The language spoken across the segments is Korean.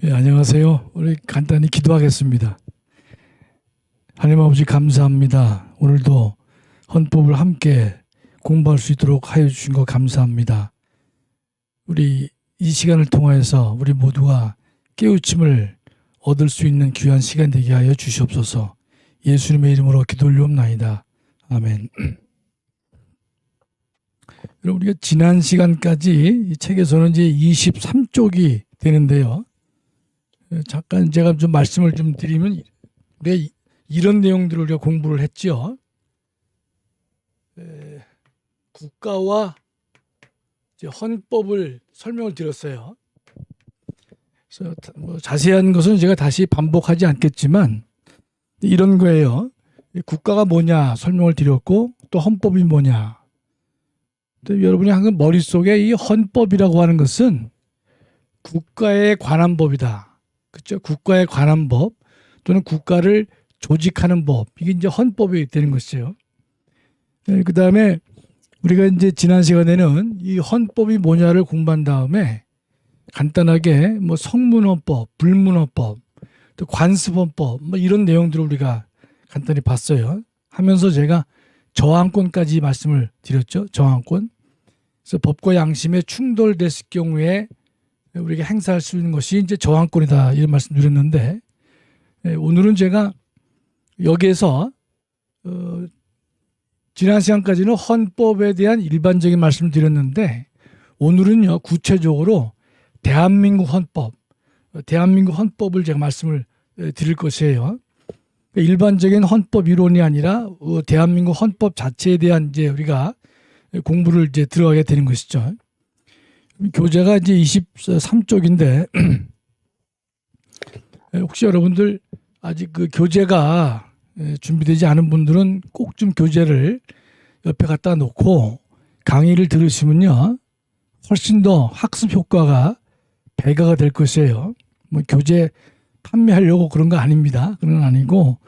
안녕하세요. 우리 간단히 기도하겠습니다. 하나님 아버지 감사합니다. 오늘도 헌법을 함께 공부할 수 있도록 하여 주신 것 감사합니다. 우리 이 시간을 통하여서 우리 모두가 깨우침을 얻을 수 있는 귀한 시간 되게 하여 주시옵소서. 예수님의 이름으로 기도 올리옵나이다. 아멘. 여러분, 우리가 지난 시간까지 이 책에서는 이제 23쪽이 되는데요. 잠깐 제가 좀 말씀을 좀 드리면, 우리가 이런 내용들을 우리가 공부를 했죠. 국가와 이제 헌법을 설명을 드렸어요. 그래서 뭐 자세한 것은 제가 다시 반복하지 않겠지만 이런 거예요. 국가가 뭐냐 설명을 드렸고, 또 헌법이 뭐냐. 또 여러분이 항상 머릿속에 이 헌법이라고 하는 것은 국가에 관한 법이다. 그렇죠? 국가에 관한 법 또는 국가를 조직하는 법, 이게 이제 헌법이 되는 것이죠. 그 다음에 우리가 이제 지난 시간에는 이 헌법이 뭐냐를 공부한 다음에 간단하게 뭐 성문헌법, 불문헌법, 또 관습헌법 뭐 이런 내용들을 우리가 간단히 봤어요. 하면서 제가 저항권까지 말씀을 드렸죠. 저항권. 그래서 법과 양심에 충돌됐을 경우에 우리가 행사할 수 있는 것이 이제 저항권이다, 이런 말씀 드렸는데, 오늘은 제가 여기에서 지난 시간까지는 헌법에 대한 일반적인 말씀을 드렸는데, 오늘은요 구체적으로 대한민국 헌법을 제가 말씀을 드릴 것이에요. 일반적인 헌법 이론이 아니라 대한민국 헌법 자체에 대한 이제 우리가 공부를 이제 들어가게 되는 것이죠. 교재가 이제 23쪽인데 혹시 여러분들 아직 그 교재가 준비되지 않은 분들은 꼭 좀 교재를 옆에 갖다 놓고 강의를 들으시면요 훨씬 더 학습 효과가 배가가 될 것이에요. 뭐 교재 판매하려고 그런 거 아닙니다. 그런 건 아니고,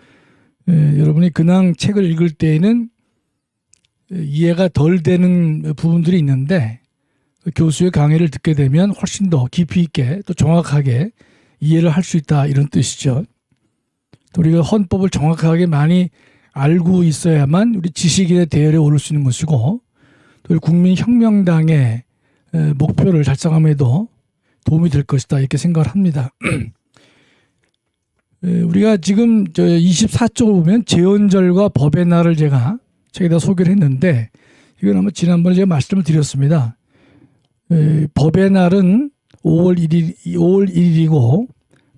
여러분이 그냥 책을 읽을 때에는 이해가 덜 되는 부분들이 있는데, 교수의 강의를 듣게 되면 훨씬 더 깊이 있게 또 정확하게 이해를 할 수 있다, 이런 뜻이죠. 또 우리가 헌법을 정확하게 많이 알고 있어야만 우리 지식인의 대열에 오를 수 있는 것이고, 또 국민혁명당의 목표를 달성함에도 도움이 될 것이다, 이렇게 생각을 합니다. 우리가 지금 24쪽을 보면 제헌절과 법의 날을 제가 책에다 소개를 했는데, 이건 아마 지난번에 제가 말씀을 드렸습니다. 법의 날은 5월 1일이고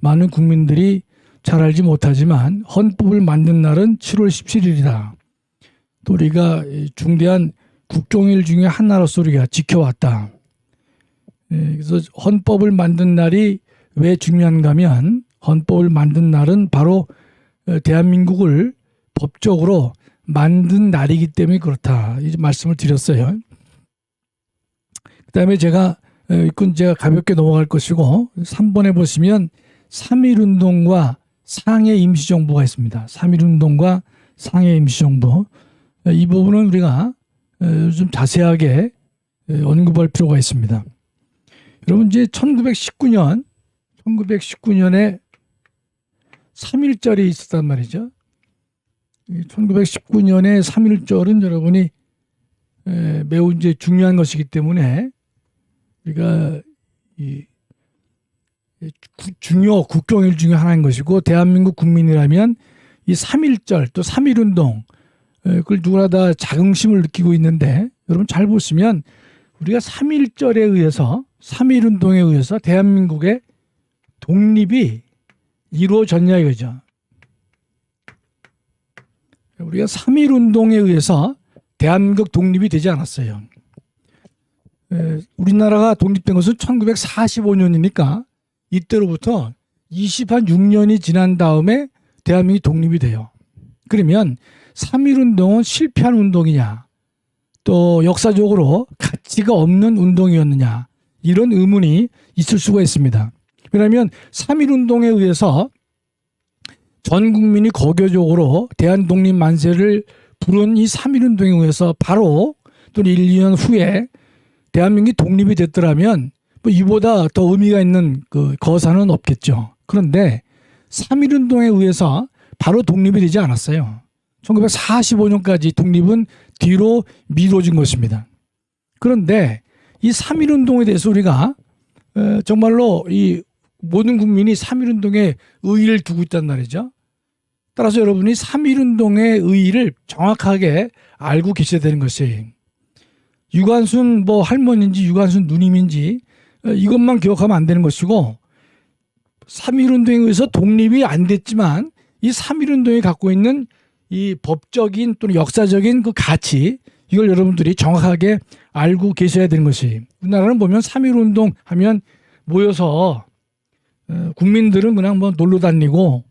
많은 국민들이 잘 알지 못하지만 헌법을 만든 날은 7월 17일이다. 또 우리가 중대한 국종일 중에 하나로서 우리가 지켜왔다. 그래서 헌법을 만든 날이 왜 중요한가 하면, 헌법을 만든 날은 바로 대한민국을 법적으로 만든 날이기 때문에 그렇다, 이 말씀을 드렸어요. 그 다음에 제가 이건 제가 가볍게 넘어갈 것이고, 3번에 보시면 3.1운동과 상해 임시정부가 있습니다. 3.1운동과 상해 임시정부, 이 부분은 우리가 좀 자세하게 언급할 필요가 있습니다. 여러분, 이제 1919년에 3.1절이 있었단 말이죠. 1919년에 3.1절은 여러분이 매우 이제 중요한 것이기 때문에 우리가 이 중요 국경일 중에 하나인 것이고, 대한민국 국민이라면 이 3.1절 또 3.1운동, 그걸 누구나 다 자긍심을 느끼고 있는데, 여러분 잘 보시면 우리가 3.1절에 의해서 3.1운동에 의해서 대한민국의 독립이 이루어졌냐 이거죠. 우리가 3.1운동에 의해서 대한민국 독립이 되지 않았어요. 우리나라가 독립된 것은 1945년이니까 이때로부터 26년이 지난 다음에 대한민국이 독립이 돼요. 그러면 3.1운동은 실패한 운동이냐, 또 역사적으로 가치가 없는 운동이었느냐, 이런 의문이 있을 수가 있습니다. 왜냐하면 3.1운동에 의해서 전 국민이 거교적으로 대한독립 만세를 부른 이 3.1운동에 의해서 바로 또 1, 2년 후에 대한민국이 독립이 됐더라면 뭐 이보다 더 의미가 있는 그 거사는 없겠죠. 그런데 3.1운동에 의해서 바로 독립이 되지 않았어요. 1945년까지 독립은 뒤로 미뤄진 것입니다. 그런데 이 3.1운동에 대해서 우리가 정말로 이 모든 국민이 3.1운동에 의의를 두고 있단 말이죠. 따라서 여러분이 3.1운동의 의의를 정확하게 알고 계셔야 되는 것이, 유관순 뭐 할머니인지 유관순 누님인지 이것만 기억하면 안 되는 것이고, 3.1운동에 의해서 독립이 안 됐지만 이 3.1운동이 갖고 있는 이 법적인 또는 역사적인 그 가치, 이걸 여러분들이 정확하게 알고 계셔야 되는 것이, 우리나라는 보면 3.1운동 하면 모여서 국민들은 그냥 뭐 놀러 다니고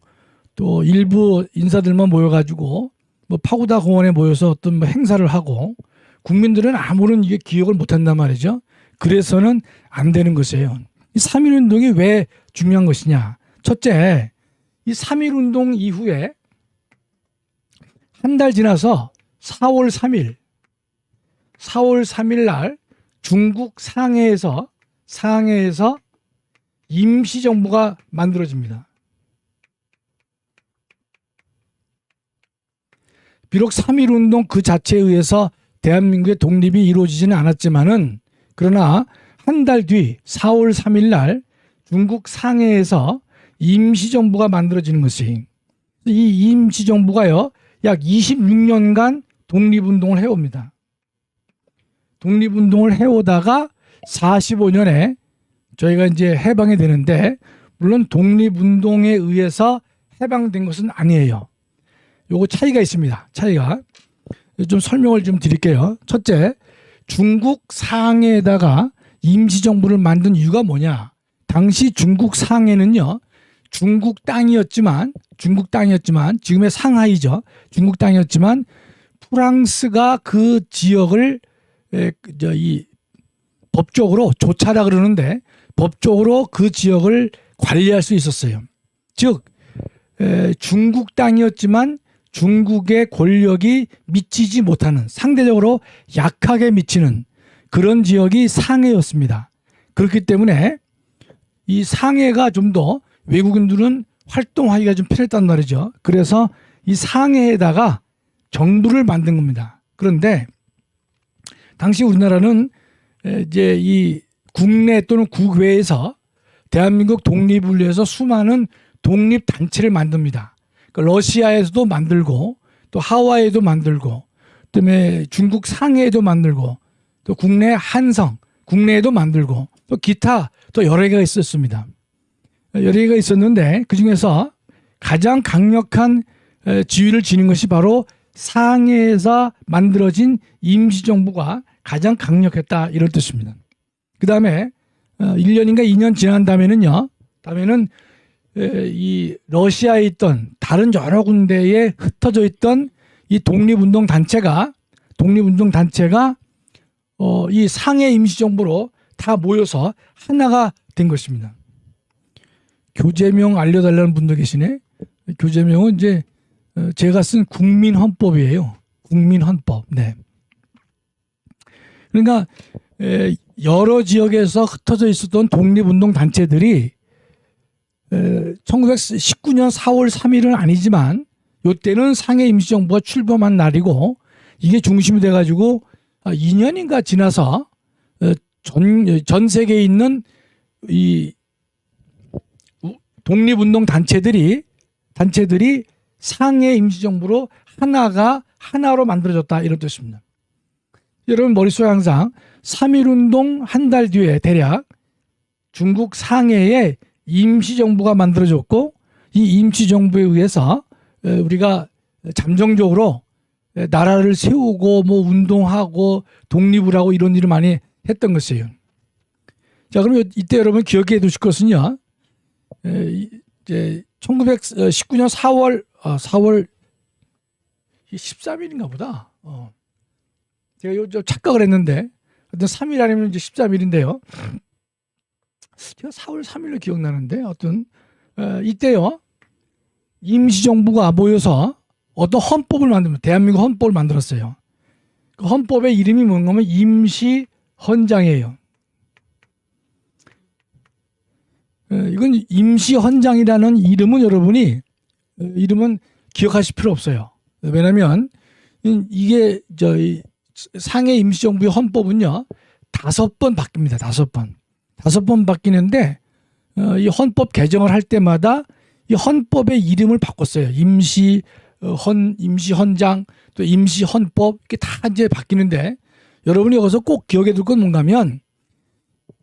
또 일부 인사들만 모여가지고 뭐 파고다 공원에 모여서 어떤 뭐 행사를 하고, 국민들은 아무런 이게 기억을 못한단 말이죠. 그래서는 안 되는 것이에요. 이 3.1운동이 왜 중요한 것이냐. 첫째, 이 3.1운동 이후에 한 달 지나서 4월 3일 날 중국 상해에서 임시정부가 만들어집니다. 비록 3.1운동 그 자체에 의해서 대한민국의 독립이 이루어지지는 않았지만은, 그러나 한 달 뒤 4월 3일 날 중국 상해에서 임시정부가 만들어지는 것이, 이 임시정부가요 약 26년간 독립운동을 해옵니다. 독립운동을 해오다가 45년에 저희가 이제 해방이 되는데, 물론 독립운동에 의해서 해방된 것은 아니에요. 요거 차이가 있습니다. 차이가 좀 설명을 좀 드릴게요. 첫째, 중국 상해에다가 임시정부를 만든 이유가 뭐냐. 당시 중국 상해는요, 중국 땅이었지만 지금의 상하이죠. 중국 땅이었지만 프랑스가 그 지역을 이 법적으로 조차라 그러는데, 법적으로 그 지역을 관리할 수 있었어요. 즉 중국 땅이었지만 중국의 권력이 미치지 못하는, 상대적으로 약하게 미치는 그런 지역이 상해였습니다. 그렇기 때문에 이 상해가 좀 더 외국인들은 활동하기가 좀 편했단 말이죠. 그래서 이 상해에다가 정부를 만든 겁니다. 그런데 당시 우리나라는 이제 이 국내 또는 국외에서 대한민국 독립을 위해서 수많은 독립단체를 만듭니다. 그러니까 러시아에서도 만들고, 또 하와이에도 만들고, 그다음에 중국 상해에도 만들고, 또 국내 한성, 국내에도 만들고, 또 기타 또 여러 개가 있었습니다. 여러 개가 있었는데 그중에서 가장 강력한 지위를 지닌 것이 바로 상해에서 만들어진 임시정부가 가장 강력했다, 이런 뜻입니다. 그 다음에 1년인가 2년 지난 다음에는 이 러시아에 있던 다른 여러 군데에 흩어져 있던 이 독립운동 단체가 이 상해 임시정부로 다 모여서 하나가 된 것입니다. 교재명 알려달라는 분도 계시네. 교재명은 이제 제가 쓴 국민헌법이에요. 국민헌법. 네. 그러니까 여러 지역에서 흩어져 있었던 독립운동 단체들이 1919년 4월 3일은 아니지만, 이때는 상해 임시정부가 출범한 날이고, 이게 중심이 돼가지고 2년인가 지나서 전 세계에 있는 이 독립운동 단체들이 상해 임시정부로 하나로 만들어졌다, 이런 뜻입니다. 여러분 머릿속에 항상 3.1운동 한 달 뒤에 대략 중국 상해에 임시정부가 만들어졌고, 이 임시정부에 의해서 우리가 잠정적으로 나라를 세우고 뭐 운동하고 독립을 하고 이런 일을 많이 했던 것이에요. 자, 그럼 이때 여러분 기억해 두실 것은요, 이제 1919년 4월 13일인가 보다. 제가 좀 착각을 했는데, 하여튼 3일 아니면 이제 13일인데요. 제가 4월 3일로 기억나는데, 이때요, 임시정부가 모여서 어떤 헌법을 만듭니다. 대한민국 헌법을 만들었어요. 그 헌법의 이름이 뭔가 하면 임시헌장이에요. 이건 임시헌장이라는 이름은 여러분이 이름은 기억하실 필요 없어요. 왜냐하면 이게 이 상해 임시정부의 헌법은요 5번 바뀝니다. 5번. 5번 바뀌는데 이 헌법 개정을 할 때마다 이 헌법의 이름을 바꿨어요. 임시헌장 또 임시헌법 이게 다 이제 바뀌는데 여러분이 여기서 꼭 기억해 둘 건 뭔가면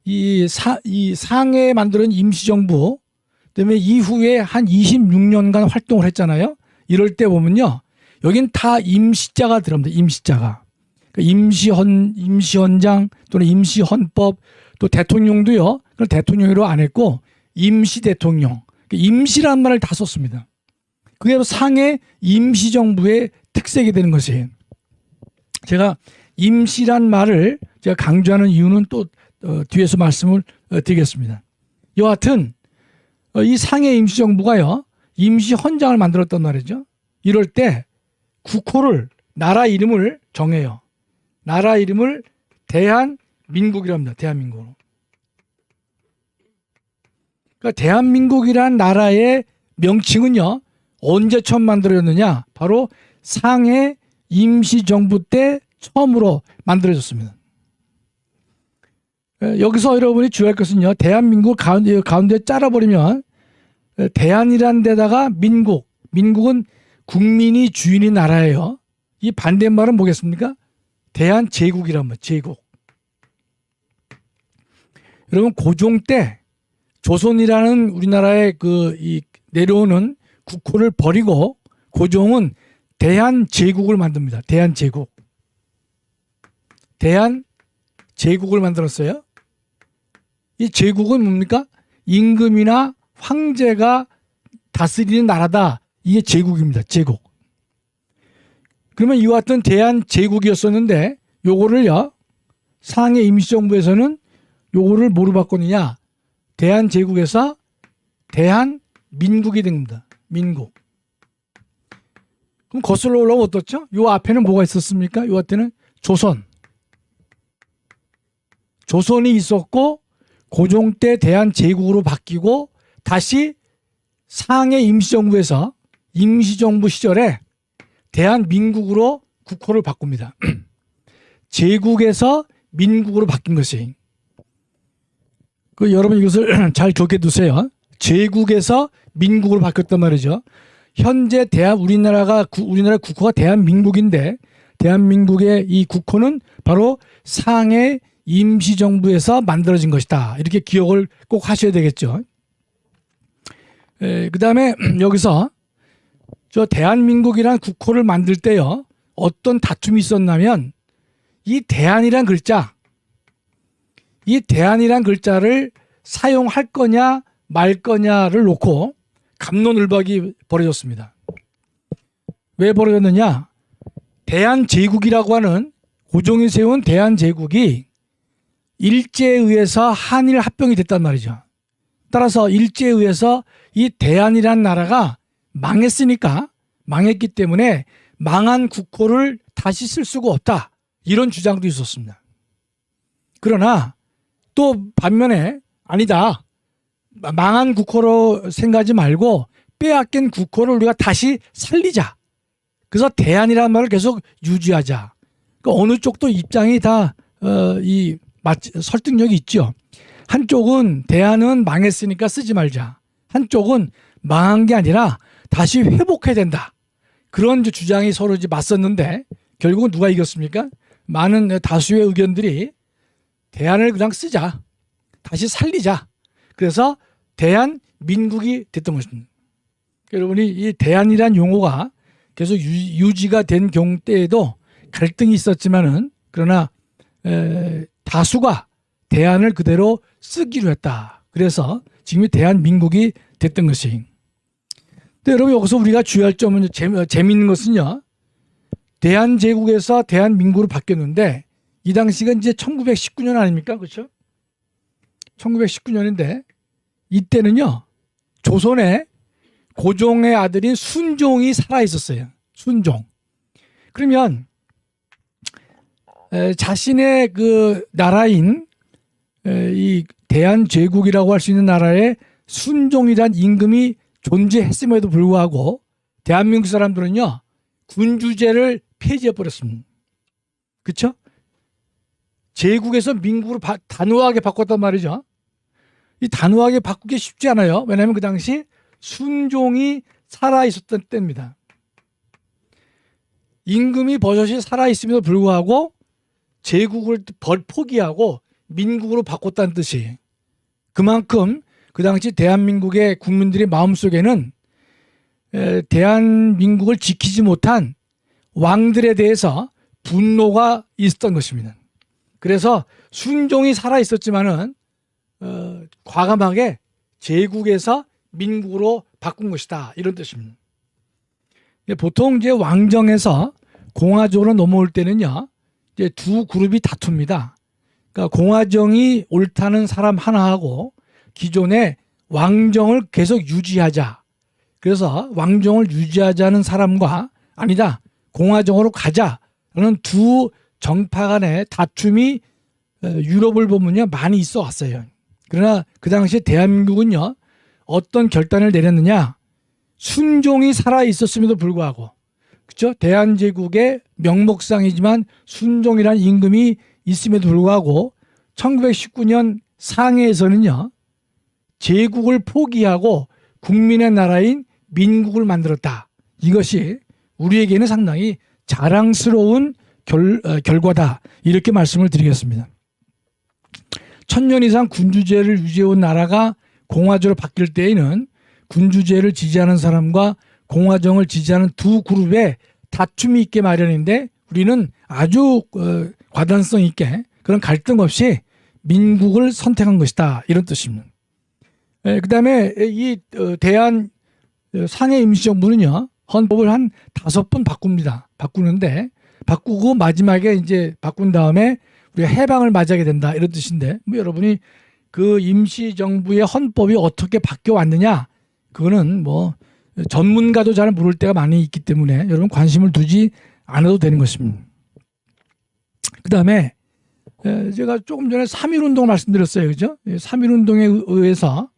이 상해에 만드는 임시정부 그다음에 이후에 한 26년간 활동을 했잖아요. 이럴 때 보면요. 여긴 다 임시자가 들어갑니다. 임시자가. 임시헌장 또는 임시헌법 또 대통령도요. 그걸 대통령으로 안 했고 임시대통령. 임시란 말을 다 썼습니다. 그게 상해 임시정부의 특색이 되는 것이에요. 제가 임시란 말을 제가 강조하는 이유는 또 뒤에서 말씀을 드리겠습니다. 여하튼 이 상해 임시정부가요. 임시헌장을 만들었단 말이죠. 이럴 때 국호를 나라 이름을 정해요. 나라 이름을 대한민국이라고 합니다. 대한민국. 그러니까 대한민국이란 나라의 명칭은요. 언제 처음 만들어졌느냐? 바로 상해 임시정부 때 처음으로 만들어졌습니다. 여기서 여러분이 주의할 것은요. 대한민국 가운데 잘라버리면 대한이란 데다가 민국. 민국은 국민이 주인인 나라예요. 이 반대말은 뭐겠습니까? 대한제국이란 말. 제국. 여러분 고종 때 조선이라는 우리나라의 이 내려오는 국호를 버리고 고종은 대한제국을 만듭니다. 대한제국. 대한제국을 만들었어요. 이 제국은 뭡니까? 임금이나 황제가 다스리는 나라다. 이게 제국입니다. 제국. 그러면 이와 같은 대한제국이었었는데 요거를요. 상해 임시정부에서는 요거를 뭐로 바꾸느냐? 대한제국에서 대한민국이 된 겁니다. 민국. 그럼 거슬러 올라오면 어떻죠? 요 앞에는 뭐가 있었습니까? 요 앞에는 조선. 조선이 있었고 고종 때 대한제국으로 바뀌고 다시 상해 임시정부에서 임시정부 시절에 대한민국으로 국호를 바꿉니다. 제국에서 민국으로 바뀐 것이. 여러분 이것을 잘 기억해 두세요. 제국에서 민국으로 바뀌었단 말이죠. 현재 우리나라 국호가 대한민국인데 대한민국의 이 국호는 바로 상해 임시정부에서 만들어진 것이다. 이렇게 기억을 꼭 하셔야 되겠죠. 그 다음에 여기서 저 대한민국이란 국호를 만들 때요. 어떤 다툼이 있었냐면 이 대한이란 글자, 이 대한이란 글자를 사용할 거냐 말 거냐를 놓고 갑론을박이 벌어졌습니다. 왜 벌어졌느냐? 대한제국이라고 하는 고종이 세운 대한제국이 일제에 의해서 한일 합병이 됐단 말이죠. 따라서 일제에 의해서 이 대한이란 나라가 망했으니까 망했기 때문에 망한 국호를 다시 쓸 수가 없다. 이런 주장도 있었습니다. 그러나 또 반면에 아니다. 망한 국호로 생각하지 말고 빼앗긴 국호를 우리가 다시 살리자. 그래서 대한이라는 말을 계속 유지하자. 그러니까 어느 쪽도 입장이 다 설득력이 있죠. 한쪽은 대한은 망했으니까 쓰지 말자. 한쪽은 망한 게 아니라 다시 회복해야 된다. 그런 주장이 서로 이제 맞섰는데 결국은 누가 이겼습니까? 많은 다수의 의견들이 대한을 그냥 쓰자. 다시 살리자. 그래서 대한민국이 됐던 것입니다. 여러분이 이 대한이란 용어가 계속 유지가 된 경우 때에도 갈등이 있었지만은 그러나 다수가 대한을 그대로 쓰기로 했다. 그래서 지금이 대한민국이 됐던 것이. 근데 여러분 여기서 우리가 주의할 점은 재미있는 것은요. 대한제국에서 대한민국으로 바뀌었는데 이 당시가 이제 1919년 아닙니까? 그렇죠? 1919년인데 이때는요. 조선에 고종의 아들인 순종이 살아 있었어요. 순종. 그러면 자신의 그 나라인 이 대한제국이라고 할 수 있는 나라의 순종이란 임금이 존재했음에도 불구하고 대한민국 사람들은요, 군주제를 폐지해버렸습니다. 그렇죠? 제국에서 민국으로 단호하게 바꿨단 말이죠. 이 단호하게 바꾸기 쉽지 않아요. 왜냐하면 그 당시 순종이 살아있었던 때입니다. 임금이 버젓이 살아있음에도 불구하고 제국을 포기하고 민국으로 바꿨다는 뜻이, 그만큼 그 당시 대한민국의 국민들의 마음속에는 대한민국을 지키지 못한 왕들에 대해서 분노가 있었던 것입니다. 그래서 순종이 살아있었지만은 과감하게 제국에서 민국으로 바꾼 것이다, 이런 뜻입니다. 보통 이제 왕정에서 공화정으로 넘어올 때는요, 이제 두 그룹이 다툽니다. 그러니까 공화정이 옳다는 사람 하나하고 기존의 왕정을 계속 유지하자, 그래서 왕정을 유지하자는 사람과 아니다, 공화정으로 가자라는 두 정파 간의 다툼이 유럽을 보면요 많이 있어 왔어요. 그러나 그 당시에 대한민국은요 어떤 결단을 내렸느냐, 순종이 살아 있었음에도 불구하고, 그렇죠? 대한제국의 명목상이지만 순종이라는 임금이 있음에도 불구하고 1919년 상해에서는요 제국을 포기하고 국민의 나라인 민국을 만들었다. 이것이 우리에게는 상당히 자랑스러운 결과다, 이렇게 말씀을 드리겠습니다. 1000년 이상 군주제를 유지해온 나라가 공화제로 바뀔 때에는 군주제를 지지하는 사람과 공화정을 지지하는 두 그룹의 다툼이 있게 마련인데, 우리는 아주 과단성 있게 그런 갈등 없이 민국을 선택한 것이다, 이런 뜻입니다. 그 다음에 이 대한 상해 임시정부는요 헌법을 한 5번 바꿉니다. 바꾸는데, 바꾸고 마지막에 이제 바꾼 다음에 우리가 해방을 맞이하게 된다, 이런 뜻인데, 뭐 여러분이 그 임시정부의 헌법이 어떻게 바뀌어 왔느냐, 그거는 뭐 전문가도 잘 모를 때가 많이 있기 때문에 여러분 관심을 두지 않아도 되는 것입니다. 그 다음에 제가 조금 전에 3.1운동을 말씀드렸어요. 그죠? 3.1운동에 의해서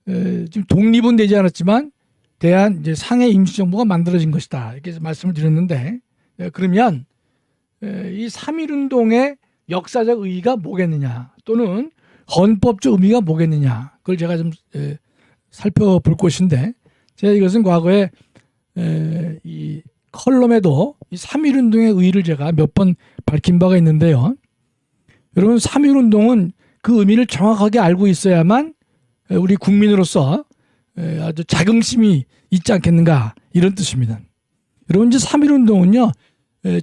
지금 독립은 되지 않았지만 대한 이제 상해 임시정부가 만들어진 것이다, 이렇게 말씀을 드렸는데, 그러면 이 3.1운동의 역사적 의의가 뭐겠느냐, 또는 헌법적 의미가 뭐겠느냐, 그걸 제가 좀 살펴볼 것인데, 제가 이것은 과거에 이 컬럼에도 이 3.1운동의 의의를 제가 몇 번 밝힌 바가 있는데요. 여러분, 3.1운동은 그 의미를 정확하게 알고 있어야만 우리 국민으로서 아주 자긍심이 있지 않겠는가, 이런 뜻입니다. 여러분, 이제 3.1운동은요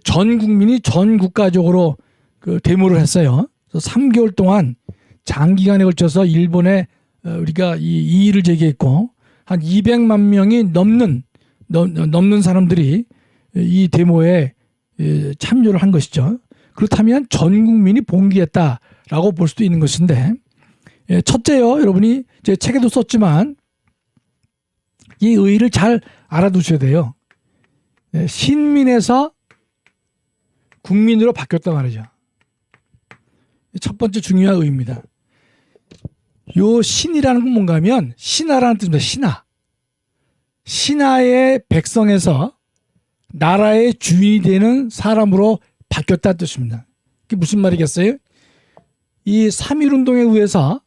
전 국민이 전 국가적으로 그 데모를 했어요. 그래서 3개월 동안 장기간에 걸쳐서 일본에 우리가 이 이의를 제기했고, 한 200만 명이 넘는 사람들이 이 데모에 참여를 한 것이죠. 그렇다면 전 국민이 봉기했다라고 볼 수도 있는 것인데, 첫째요, 여러분이 제 책에도 썼지만 이 의의를 잘 알아두셔야 돼요. 신민에서 국민으로 바뀌었단 말이죠. 첫 번째 중요한 의의입니다. 요 신이라는 건 뭔가 하면 신하라는 뜻입니다. 신하. 신하의 백성에서 나라의 주인이 되는 사람으로 바뀌었다는 뜻입니다. 그게 무슨 말이겠어요? 이 3.1운동에 의해서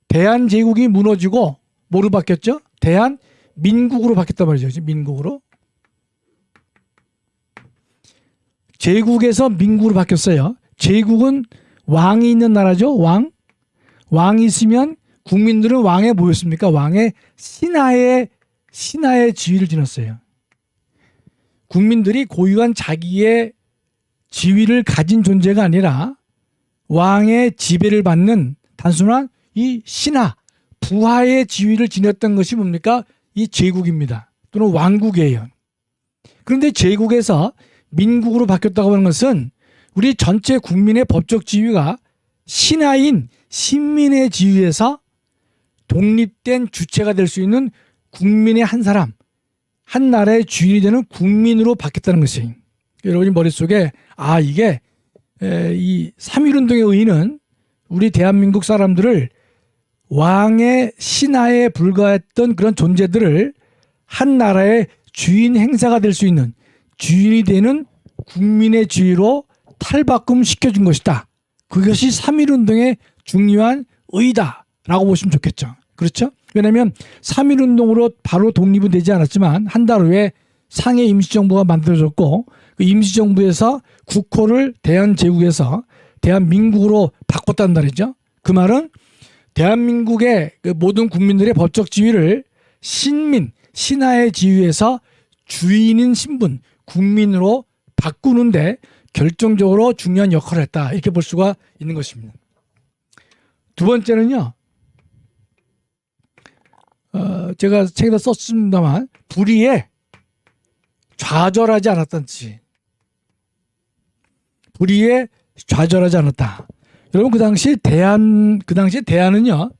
대한제국이 무너지고 뭐로 바뀌었죠? 대한민국으로 바뀌었단 말이죠. 민국으로. 제국에서 민국으로 바뀌었어요. 제국은 왕이 있는 나라죠. 왕이 있으면 국민들은 왕에 뭐였습니까? 왕의 신하의 지위를 지녔어요. 국민들이 고유한 자기의 지위를 가진 존재가 아니라 왕의 지배를 받는 단순한 이 신하, 부하의 지위를 지녔던 것이 뭡니까? 이 제국입니다. 또는 왕국이에요. 그런데 제국에서 민국으로 바뀌었다고 하는 것은 우리 전체 국민의 법적 지위가 신하인 신민의 지위에서 독립된 주체가 될 수 있는 국민의 한 사람, 한 나라의 주인이 되는 국민으로 바뀌었다는 것이, 여러분이 머릿속에 이게 이 3.1운동의 의의는 우리 대한민국 사람들을 왕의 신하에 불과했던 그런 존재들을 한 나라의 주인 행사가 될 수 있는 주인이 되는 국민의 지위로 탈바꿈 시켜준 것이다. 그것이 3.1운동의 중요한 의의다라고 보시면 좋겠죠. 그렇죠? 왜냐하면 3.1운동으로 바로 독립은 되지 않았지만 한 달 후에 상해 임시정부가 만들어졌고 그 임시정부에서 국호를 대한제국에서 대한민국으로 바꿨단 말이죠. 그 말은 대한민국의 그 모든 국민들의 법적 지위를 신민, 신하의 지위에서 주인인 신분, 국민으로 바꾸는데 결정적으로 중요한 역할을 했다. 이렇게 볼 수가 있는 것입니다. 두 번째는요. 제가 책에다 썼습니다만 불의에 좌절하지 않았다는 뜻이. 불의에 좌절하지 않았다. 여러분 그 당시 대한은요.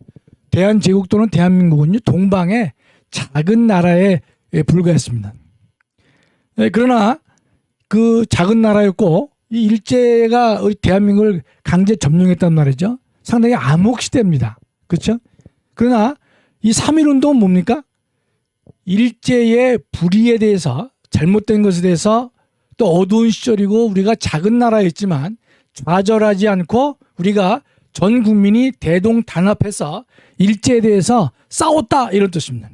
대한제국 또는 대한민국은요. 동방의 작은 나라에 불과했습니다. 그러나 그 작은 나라였고 이 일제가 우리 대한민국을 강제 점령했단 말이죠. 상당히 암흑시대입니다. 그렇죠? 그러나 이 3.1운동은 뭡니까? 일제의 불의에 대해서 잘못된 것에 대해서 또 어두운 시절이고 우리가 작은 나라였지만 좌절하지 않고 우리가 전 국민이 대동단합해서 일제에 대해서 싸웠다 이런 뜻입니다.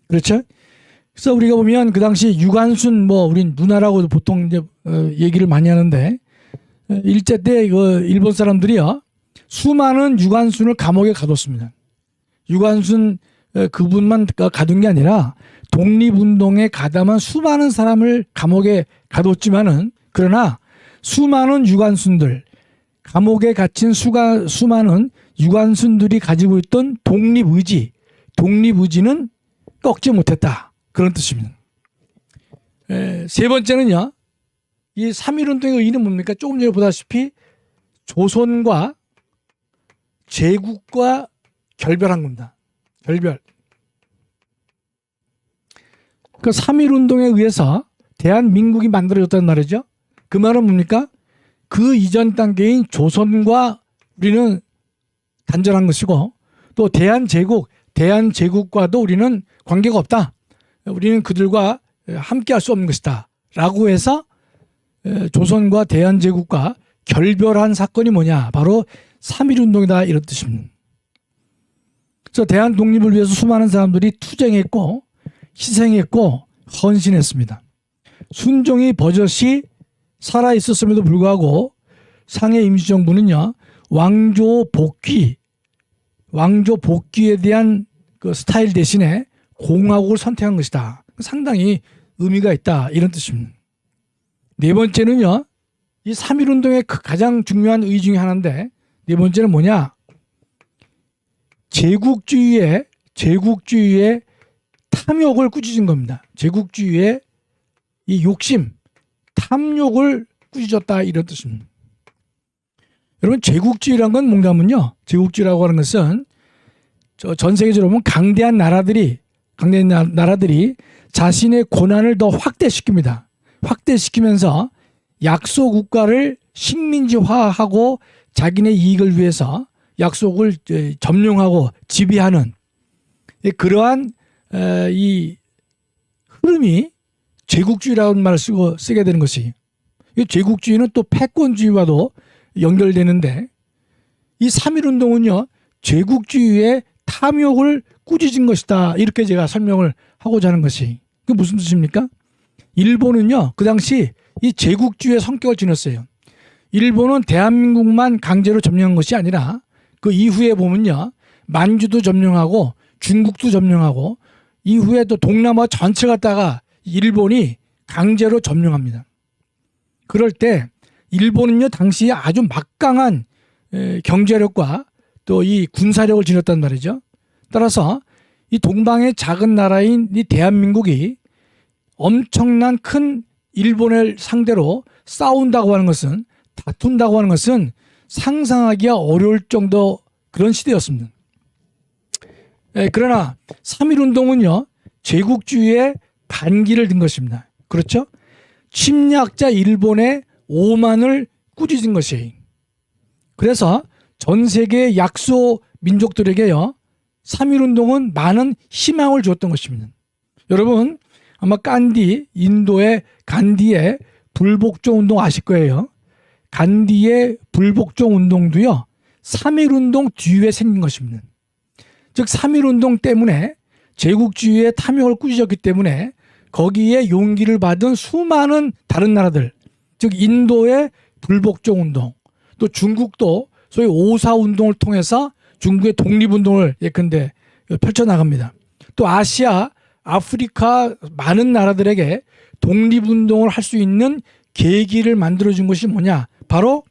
그렇죠? 그래서 우리가 보면 그 당시 유관순 우린 누나라고 보통 이제 얘기를 많이 하는데 일제 때 그 일본 사람들이요 수많은 유관순을 감옥에 가뒀습니다. 유관순 그분만 가둔 게 아니라 독립운동에 가담한 수많은 사람을 감옥에 가뒀지만은 그러나 수많은 유관순들 감옥에 갇힌 수많은 유관순들이 가지고 있던 독립의지는 꺾지 못했다. 그런 뜻입니다. 세 번째는요. 이 3.1운동의 의의는 뭡니까? 조금 전에 보다시피 조선과 제국과 결별한 겁니다. 결별. 그 3.1운동에 의해서 대한민국이 만들어졌단 말이죠. 그 말은 뭡니까? 그 이전 단계인 조선과 우리는 단절한 것이고 또 대한제국과도 우리는 관계가 없다. 우리는 그들과 함께 할 수 없는 것이다. 라고 해서 조선과 대한제국과 결별한 사건이 뭐냐? 바로 3.1운동이다. 이런 뜻입니다. 그래서 대한 독립을 위해서 수많은 사람들이 투쟁했고 희생했고 헌신했습니다. 순종이 버젓이 살아있었음에도 불구하고 상해 임시정부는요. 왕조 복귀에 대한 그 스타일 대신에 공화국을 선택한 것이다. 상당히 의미가 있다. 이런 뜻입니다. 네 번째는요. 이 3.1운동의 가장 중요한 의의 중에 하나인데 네 번째는 뭐냐? 제국주의의 탐욕을 꾸짖은 겁니다. 제국주의의 이 욕심, 탐욕을 꾸짖었다. 이런 뜻입니다. 여러분 제국주의란 건 뭔가면요. 제국주의라고 하는 것은 전 세계적으로 보면 강대한 나라들이 자신의 권한을 더 확대시킵니다. 확대시키면서 약소 국가를 식민지화하고 자기네 이익을 위해서 약속을 점령하고 지배하는 그러한 이 흐름이 제국주의라는 말을 쓰게 되는 것이 이 제국주의는 또 패권주의와도 연결되는데 이 3.1운동은요 제국주의의 탐욕을 꾸짖은 것이다. 이렇게 제가 설명을 하고자 하는 것이 그게 무슨 뜻입니까? 일본은요 그 당시 이 제국주의의 성격을 지녔어요. 일본은 대한민국만 강제로 점령한 것이 아니라 그 이후에 보면요 만주도 점령하고 중국도 점령하고 이후에 또 동남아 전체 갖다가 일본이 강제로 점령합니다. 그럴 때 일본은요 당시에 아주 막강한 경제력과 또 이 군사력을 지녔단 말이죠. 따라서 이 동방의 작은 나라인 이 대한민국이 엄청난 큰 일본을 상대로 싸운다고 하는 것은 다툰다고 하는 것은 상상하기가 어려울 정도 그런 시대였습니다. 그러나 3.1운동은요 제국주의의 반기를 든 것입니다. 그렇죠? 침략자 일본의 오만을 꾸짖은 것이에요. 그래서 전 세계 약소 민족들에게요, 3.1운동은 많은 희망을 주었던 것입니다. 여러분 아마 인도의 간디의 불복종 운동 아실 거예요. 간디의 불복종 운동도요, 3.1운동 뒤에 생긴 것입니다. 즉 3.1운동 때문에 제국주의의 탐욕을 꾸짖었기 때문에 거기에 용기를 받은 수많은 다른 나라들, 즉 인도의 불복종 운동, 또 중국도 소위 5.4 운동을 통해서 중국의 독립운동을 예컨대 펼쳐나갑니다. 또 아시아, 아프리카 많은 나라들에게 독립운동을 할 수 있는 계기를 만들어준 것이 뭐냐? 바로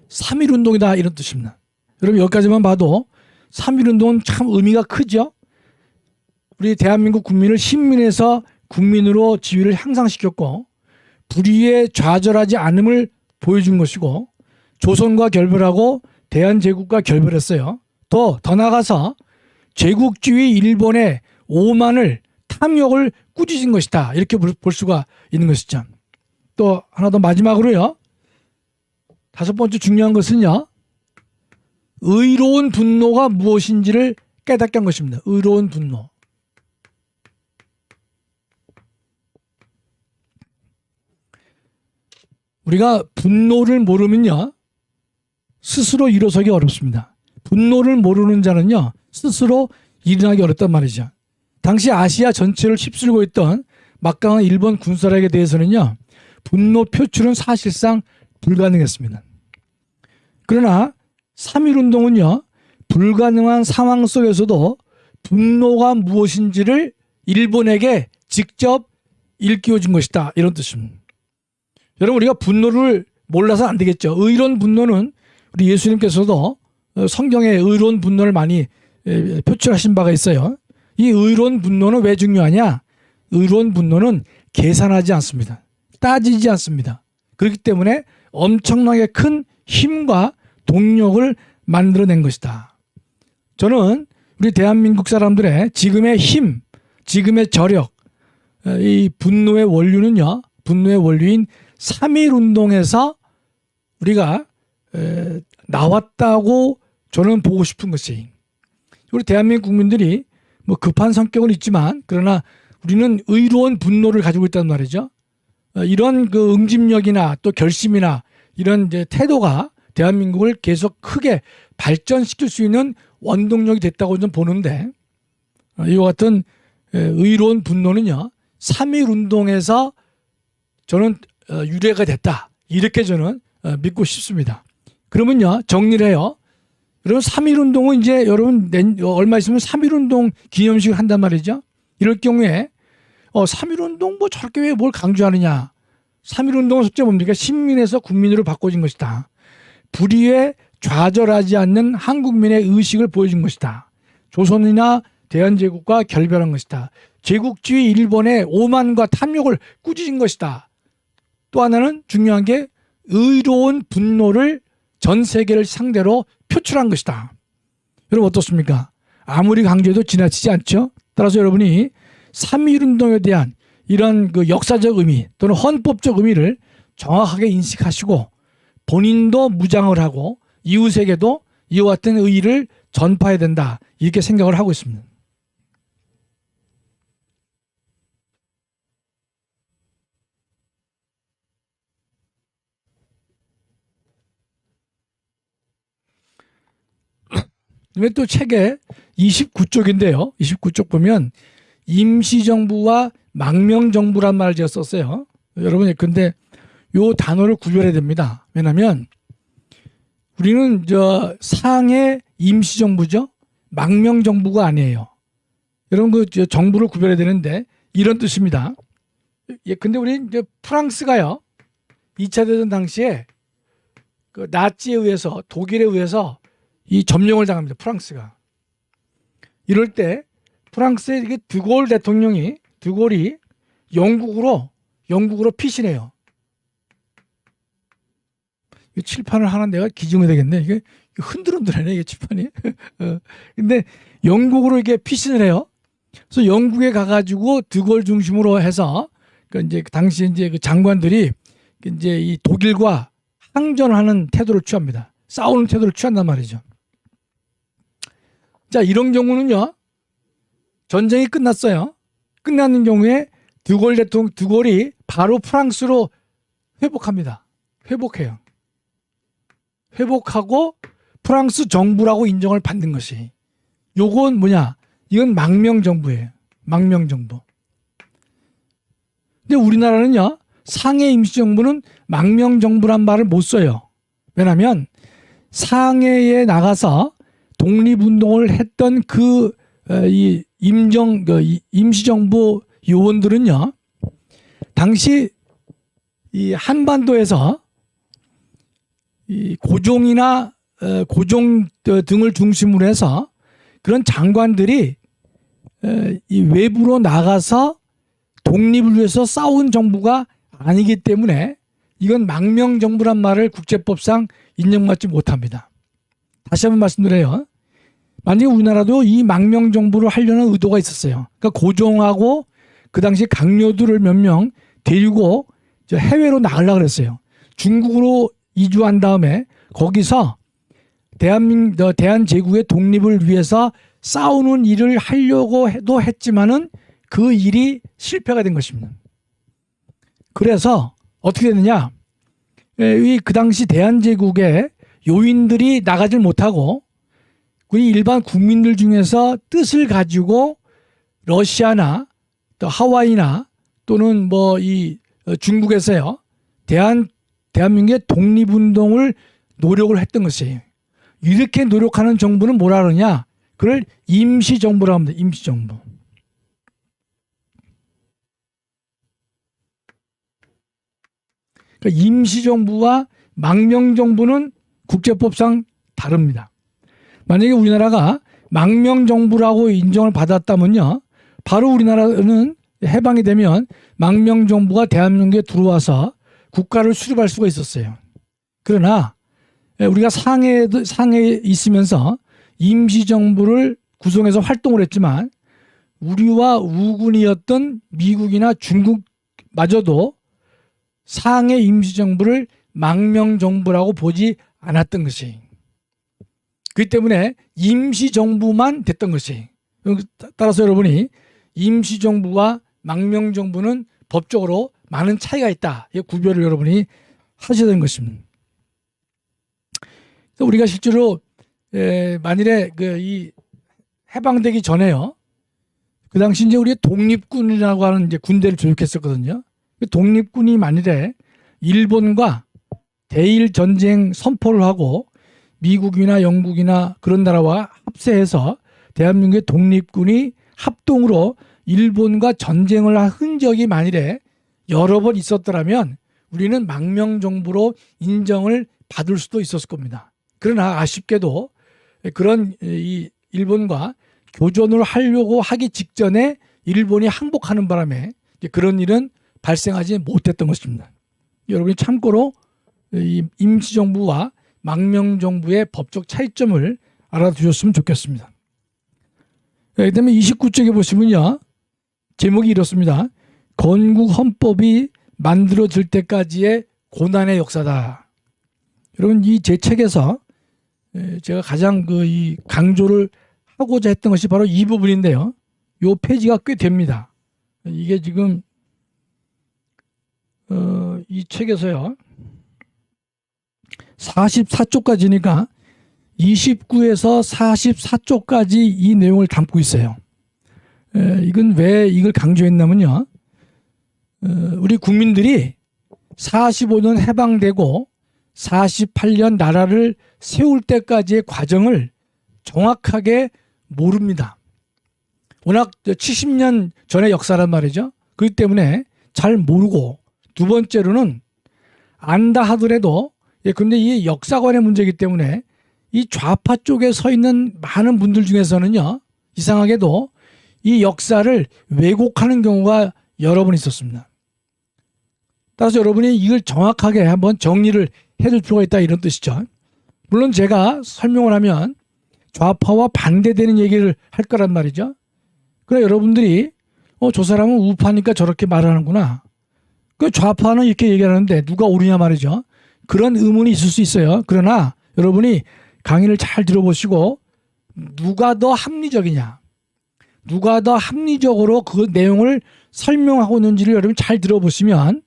3.1운동이다, 이런 뜻입니다. 여러분 여기까지만 봐도 3.1운동은 참 의미가 크죠. 우리 대한민국 국민을 신민에서 국민으로 지위를 향상시켰고 불의에 좌절하지 않음을 보여준 것이고 조선과 결별하고 대한제국과 결별했어요. 더 나아가서 제국주의 일본의 오만을 탐욕을 꾸짖은 것이다, 이렇게 볼 수가 있는 것이죠. 또 하나 더 마지막으로요, 5번째 중요한 것은요, 의로운 분노가 무엇인지를 깨닫게 한 것입니다. 의로운 분노. 우리가 분노를 모르면요, 스스로 일어서기 어렵습니다. 분노를 모르는 자는요, 스스로 일어나기 어렵단 말이죠. 당시 아시아 전체를 휩쓸고 있던 막강한 일본 군사력에 대해서는요, 분노 표출은 사실상 불가능했습니다. 그러나 3.1운동은요, 불가능한 상황 속에서도 분노가 무엇인지를 일본에게 직접 일깨워 준 것이다, 이런 뜻입니다. 여러분 우리가 분노를 몰라서 안 되겠죠. 의로운 분노는 우리 예수님께서도 성경에 의로운 분노를 많이 표출하신 바가 있어요. 이 의로운 분노는 왜 중요하냐? 의로운 분노는 계산하지 않습니다. 따지지 않습니다. 그렇기 때문에 엄청나게 큰 힘과 동력을 만들어낸 것이다. 저는 우리 대한민국 사람들의 지금의 힘, 지금의 저력, 이 분노의 원류는요, 분노의 원류인 3.1운동에서 우리가 나왔다고 저는 보고 싶은 것이, 우리 대한민국 국민들이 뭐 급한 성격은 있지만 그러나 우리는 의로운 분노를 가지고 있단 말이죠. 이런 그 응집력이나 또 결심이나 이런 이제 태도가 대한민국을 계속 크게 발전시킬 수 있는 원동력이 됐다고 좀 보는데, 이와 같은 의로운 분노는요, 3.1운동에서 저는 유래가 됐다, 이렇게 저는 믿고 싶습니다. 그러면요, 정리를 해요. 여러분 3.1운동은 이제 여러분 얼마 있으면 3.1운동 기념식을 한단 말이죠. 이럴 경우에 3.1운동 뭐 저렇게 왜 뭘 강조하느냐. 3.1운동은 실제 뭡니까? 신민에서 국민으로 바꿔진 것이다. 불의에 좌절하지 않는 한국민의 의식을 보여준 것이다. 조선이나 대한제국과 결별한 것이다. 제국주의 일본의 오만과 탐욕을 꾸짖은 것이다. 또 하나는 중요한 게 의로운 분노를 전 세계를 상대로 표출한 것이다. 여러분 어떻습니까? 아무리 강조해도 지나치지 않죠? 따라서 여러분이 3.1운동에 대한 이런 그 역사적 의미 또는 헌법적 의미를 정확하게 인식하시고 본인도 무장을 하고 이웃에게도 이와 같은 의의를 전파해야 된다, 이렇게 생각을 하고 있습니다. 또 책에 29쪽인데요. 29쪽 보면 임시정부와 망명정부란 말을 제가 썼어요. 여러분 근데 요 단어를 구별해야 됩니다. 왜냐하면 우리는 상해 임시정부죠. 망명정부가 아니에요. 여러분 그 정부를 구별해야 되는데 이런 뜻입니다. 근데 우리 이제 프랑스가요, 2차 대전 당시에 그 나치에 의해서, 독일에 의해서 이 점령을 당합니다. 프랑스가. 이럴 때 프랑스의 이게 드골이 영국으로 피신해요. 이 칠판을 하나 내가 기증해야 되겠네. 이게 흔들흔들하네, 이게 칠판이. 근데 영국으로 이게 피신을 해요. 그래서 영국에 가가지고 드골 중심으로 해서 이제 당시 이제 그 장관들이 이제 이 독일과 항전하는 태도를 취합니다. 싸우는 태도를 취한단 말이죠. 자, 이런 경우는요, 전쟁이 끝났어요. 끝나는 경우에 드골 대통령, 드골이 바로 프랑스로 회복합니다. 회복해요. 회복하고 프랑스 정부라고 인정을 받는 것이. 요건 뭐냐? 이건 망명정부예요. 망명정부. 근데 우리나라는요, 상해 임시정부는 망명정부란 말을 못 써요. 왜냐하면 상해에 나가서 독립운동을 했던 이 임시정부 요원들은요, 당시 이 한반도에서 이 고종이나 고종 등을 중심으로 해서 그런 장관들이 이 외부로 나가서 독립을 위해서 싸운 정부가 아니기 때문에 이건 망명정부란 말을 국제법상 인정받지 못합니다. 다시 한번 말씀드려요. 만약에 우리나라도 이 망명정부를 하려는 의도가 있었어요. 그러니까 고종하고 그 당시 강요들을 몇 명 데리고 해외로 나가려고 그랬어요. 중국으로 이주한 다음에 거기서 대한제국의 독립을 위해서 싸우는 일을 하려고 해도 했지만은 그 일이 실패가 된 것입니다. 그래서 어떻게 됐느냐? 그 당시 대한제국의 요인들이 나가질 못하고 우리 일반 국민들 중에서 뜻을 가지고 러시아나 또 하와이나 또는 뭐 이 중국에서요, 대한민국의 독립운동을 노력을 했던 것이에요. 이렇게 노력하는 정부는 뭐라 그러냐? 그걸 임시정부라고 합니다. 임시정부. 그러니까 임시정부와 망명정부는 국제법상 다릅니다. 만약에 우리나라가 망명정부라고 인정을 받았다면요, 바로 우리나라는 해방이 되면 망명정부가 대한민국에 들어와서 국가를 수립할 수가 있었어요. 그러나 우리가 상해에 있으면서 임시정부를 구성해서 활동을 했지만 우리와 우군이었던 미국이나 중국마저도 상해 임시정부를 망명정부라고 보지 않았던 것이. 그렇기 때문에 임시정부만 됐던 것이. 따라서 여러분이 임시정부와 망명정부는 법적으로 많은 차이가 있다. 이 구별을 여러분이 하셔야 되는 것입니다. 우리가 실제로 만일에 이 해방되기 전에요, 그 당시 이제 우리 독립군이라고 하는 이제 군대를 조직했었거든요. 독립군이 만일에 일본과 대일 전쟁 선포를 하고 미국이나 영국이나 그런 나라와 합세해서 대한민국의 독립군이 합동으로 일본과 전쟁을 한 흔적이 만일에 여러 번 있었더라면 우리는 망명정부로 인정을 받을 수도 있었을 겁니다. 그러나 아쉽게도 그런 이 일본과 교전을 하려고 하기 직전에 일본이 항복하는 바람에 그런 일은 발생하지 못했던 것입니다. 여러분이 참고로 이 임시정부와 망명정부의 법적 차이점을 알아두셨으면 좋겠습니다. 그다음에 29쪽에 보시면요, 제목이 이렇습니다. 건국 헌법이 만들어질 때까지의 고난의 역사다. 여러분, 이 제 책에서 제가 가장 이 강조를 하고자 했던 것이 바로 이 부분인데요. 이 페이지가 꽤 됩니다. 이게 지금 이 책에서요 44쪽까지니까 29에서 44쪽까지 이 내용을 담고 있어요. 이건 왜 이걸 강조했냐면요, 우리 국민들이 45년 해방되고 48년 나라를 세울 때까지의 과정을 정확하게 모릅니다. 워낙 70년 전의 역사란 말이죠. 그렇기 때문에 잘 모르고, 두 번째로는 안다 하더라도, 근데 이 역사관의 문제이기 때문에 이 좌파 쪽에 서 있는 많은 분들 중에서는요, 이상하게도 이 역사를 왜곡하는 경우가 여러 번 있었습니다. 따라서 여러분이 이걸 정확하게 한번 정리를 해줄 필요가 있다, 이런 뜻이죠. 물론 제가 설명을 하면 좌파와 반대되는 얘기를 할 거란 말이죠. 그래, 여러분들이 저 사람은 우파니까 저렇게 말하는구나. 그 좌파는 이렇게 얘기하는데 누가 옳으냐 말이죠. 그런 의문이 있을 수 있어요. 그러나 여러분이 강의를 잘 들어보시고 누가 더 합리적이냐, 누가 더 합리적으로 그 내용을 설명하고 있는지를 여러분 잘 들어보시면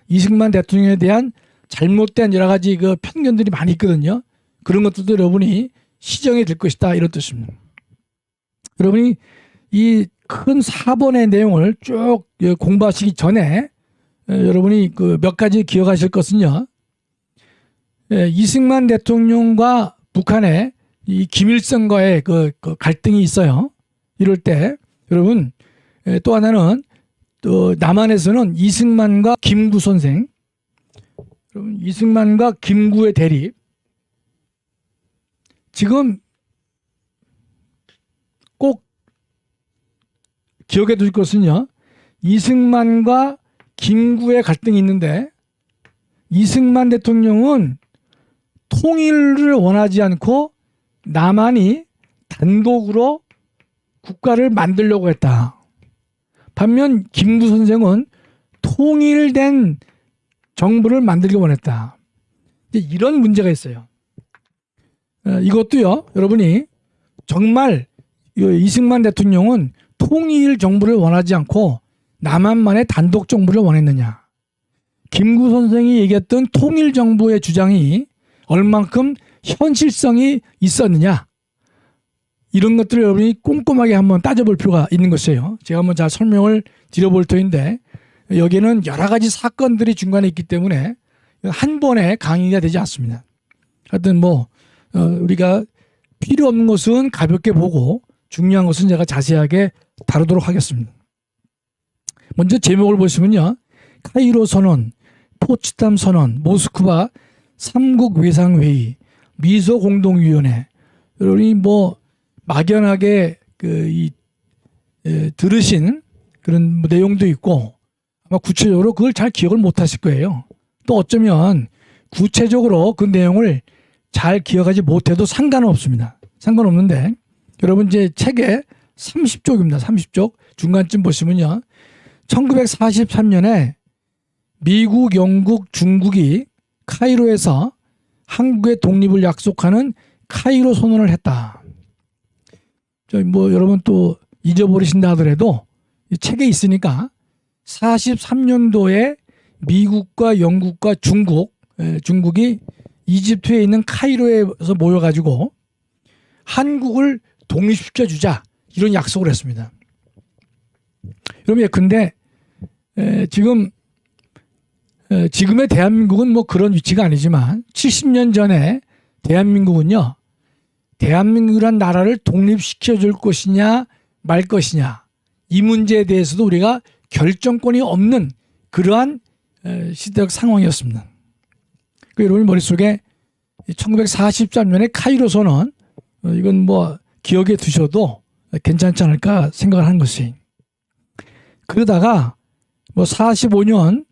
이승만 대통령에 대한 잘못된 여러 가지 그 편견들이 많이 있거든요. 그런 것들도 여러분이 시정이 될 것이다, 이런 뜻입니다. 여러분이 이 큰 4번의 내용을 쭉 공부하시기 전에 여러분이 그 몇 가지 기억하실 것은요. 이승만 대통령과 북한의 이 김일성과의 그 갈등이 있어요. 이럴 때 여러분, 또 하나는 또 남한에서는 이승만과 김구 선생, 여러분 이승만과 김구의 대립, 지금 꼭 기억해 두실 것은요, 이승만과 김구의 갈등이 있는데 이승만 대통령은 통일을 원하지 않고 남한이 단독으로 국가를 만들려고 했다. 반면 김구 선생은 통일된 정부를 만들기 원했다. 이런 문제가 있어요. 이것도요, 여러분이 정말 이승만 대통령은 통일 정부를 원하지 않고 남한만의 단독 정부를 원했느냐, 김구 선생이 얘기했던 통일 정부의 주장이 얼만큼 현실성이 있었느냐, 이런 것들을 여러분이 꼼꼼하게 한번 따져볼 필요가 있는 것이에요. 제가 한번 잘 설명을 드려볼 터인데 여기에는 여러 가지 사건들이 중간에 있기 때문에 한 번에 강의가 되지 않습니다. 하여튼 우리가 필요 없는 것은 가볍게 보고 중요한 것은 제가 자세하게 다루도록 하겠습니다. 먼저 제목을 보시면요, 카이로 선언, 포츠담 선언, 모스크바 삼국 외상회의, 미소 공동위원회, 여러분이 막연하게 들으신 그런 내용도 있고 아마 구체적으로 그걸 잘 기억을 못 하실 거예요. 또 어쩌면 구체적으로 그 내용을 잘 기억하지 못해도 상관은 없습니다. 상관없는데 여러분 이제 책에 30쪽입니다. 30쪽 중간쯤 보시면요, 1943년에 미국, 영국, 중국이 카이로에서 한국의 독립을 약속하는 카이로 선언을 했다. 여러분 또 잊어버리신다 하더라도 이 책에 있으니까 43년도에 미국과 영국과 중국이 이집트에 있는 카이로에서 모여가지고 한국을 독립시켜주자, 이런 약속을 했습니다. 여러분, 근데 지금의 대한민국은 그런 위치가 아니지만 70년 전에 대한민국은요, 대한민국이란 나라를 독립시켜줄 것이냐 말 것이냐, 이 문제에 대해서도 우리가 결정권이 없는 그러한 시대적 상황이었습니다. 여러분 머릿속에 1943년에 카이로 선언, 이건 기억에 두셔도 괜찮지 않을까 생각을 하는 것이, 그러다가 45년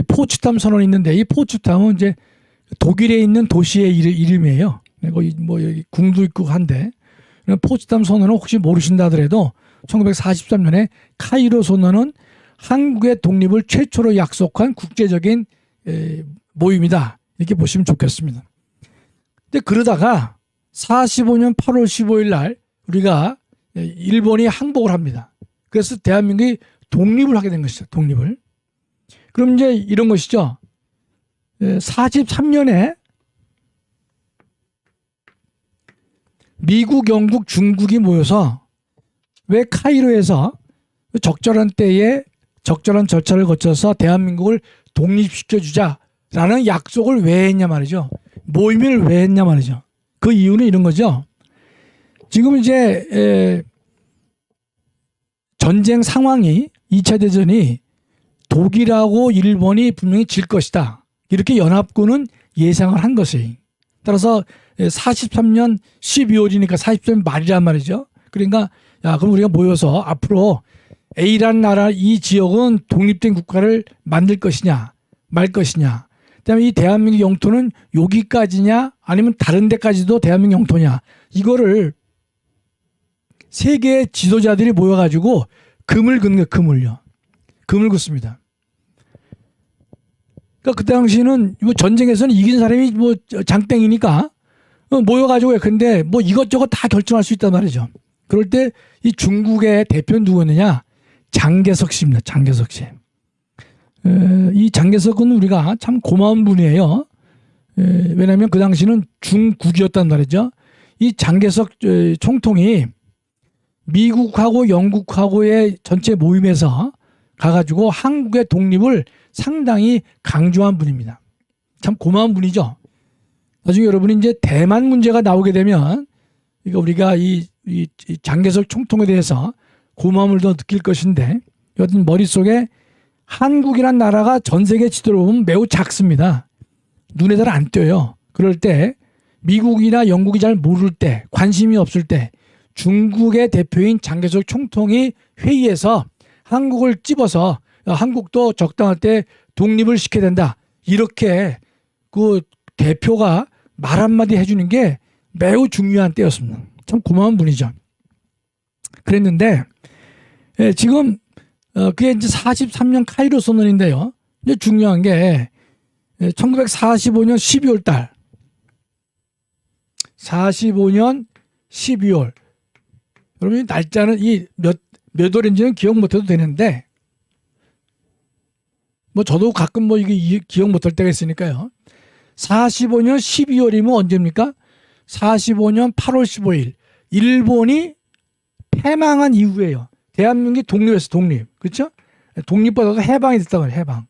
포츠담 선언이 있는데, 이 포츠담은 이제 독일에 있는 도시의 이름이에요. 여기 궁도 있고 한데, 포츠담 선언은 혹시 모르신다 하더라도 1943년에 카이로 선언은 한국의 독립을 최초로 약속한 국제적인 모임이다, 이렇게 보시면 좋겠습니다. 근데 그러다가 45년 8월 15일 날 우리가 일본이 항복을 합니다. 그래서 대한민국이 독립을 하게 된 것이죠. 독립을. 그럼 이제 이런 것이죠. 43년에 미국, 영국, 중국이 모여서 왜 카이로에서 적절한 때에 적절한 절차를 거쳐서 대한민국을 독립시켜주자라는 약속을 왜 했냐 말이죠. 모임을 왜 했냐 말이죠. 그 이유는 이런 거죠. 지금 이제 전쟁 상황이 2차 대전이 독일하고 일본이 분명히 질 것이다, 이렇게 연합군은 예상을 한 것이. 따라서 43년 12월이니까 43년 말이란 말이죠. 그러니까 그럼 우리가 모여서 앞으로 A라는 나라, 이 지역은 독립된 국가를 만들 것이냐 말 것이냐, 그다음에 이 대한민국 영토는 여기까지냐 아니면 다른 데까지도 대한민국 영토냐, 이거를 세계 지도자들이 모여가지고 금을 긋는 거예요. 금을 긋습니다. 그러니까 그 당시에는 전쟁에서는 이긴 사람이 장땡이니까 모여가지고 근데 뭐 이것저것 다 결정할 수 있단 말이죠. 그럴 때 이 중국의 대표는 누구였느냐? 장개석 씨입니다. 장개석 씨. 이 장개석은 우리가 참 고마운 분이에요. 왜냐하면 그 당시는 중국이었단 말이죠. 이 장개석 총통이 미국하고 영국하고의 전체 모임에서 가가지고 한국의 독립을 상당히 강조한 분입니다. 참 고마운 분이죠. 나중에 여러분이 이제 대만 문제가 나오게 되면 이거 우리가 이 장개석 총통에 대해서 고마움을 더 느낄 것인데 여튼 머릿속에 한국이란 나라가 전 세계 지도로 보면 매우 작습니다. 눈에 잘 안 띄어요. 그럴 때 미국이나 영국이 잘 모를 때 관심이 없을 때 중국의 대표인 장개석 총통이 회의에서 한국을 찝어서 한국도 적당할 때 독립을 시켜야 된다. 이렇게 그 대표가 말 한마디 해주는 게 매우 중요한 때였습니다. 참 고마운 분이죠. 그랬는데 지금 그게 이제 43년 카이로 선언인데요. 이제 중요한 게 1945년 12월 달 45년 12월 여러분 날짜는 이 몇 월인지는 기억 못해도 되는데 뭐 저도 가끔 뭐 이게 기억 못할 때가 있으니까요. 45년 12월이면 언제입니까? 45년 8월 15일 일본이 패망한 이후에요. 대한민국이 독립했어. 독립. 그렇죠? 독립받아서 해방이 됐다고 해요. 해방.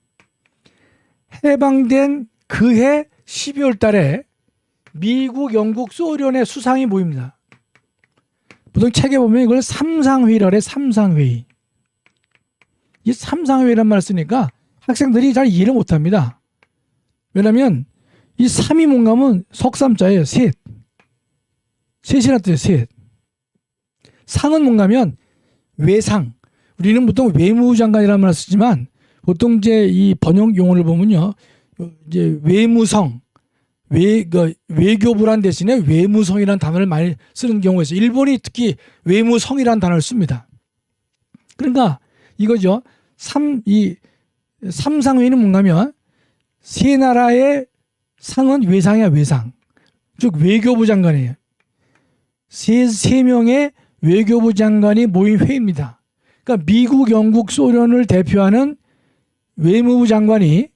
해방된 그해 12월 달에 미국, 영국, 소련의 수상이 모입니다. 보통 책에 보면 이걸 삼상회의라 그래. 삼상회의. 이 삼상회의란 말을 쓰니까 학생들이 잘 이해를 못합니다. 왜냐하면 이 삼이 뭔가 하면 석삼자예요. 셋. 셋이라는 뜻이에요. 셋. 상은 뭔가 하면 외상. 우리는 보통 외무장관이라는 말을 쓰지만 보통 이제 이 번역 용어를 보면요. 이제 외무성. 외교부란 대신에 외무성이라는 단어를 많이 쓰는 경우가 있어요. 일본이 특히 외무성이라는 단어를 씁니다. 그러니까 이거죠. 삼상회의는 뭔가 하면 세 나라의 상은 외상이야, 외상. 즉 외교부 장관이에요. 세 명의 외교부 장관이 모인 회의입니다. 그러니까 미국, 영국, 소련을 대표하는 외무부 장관이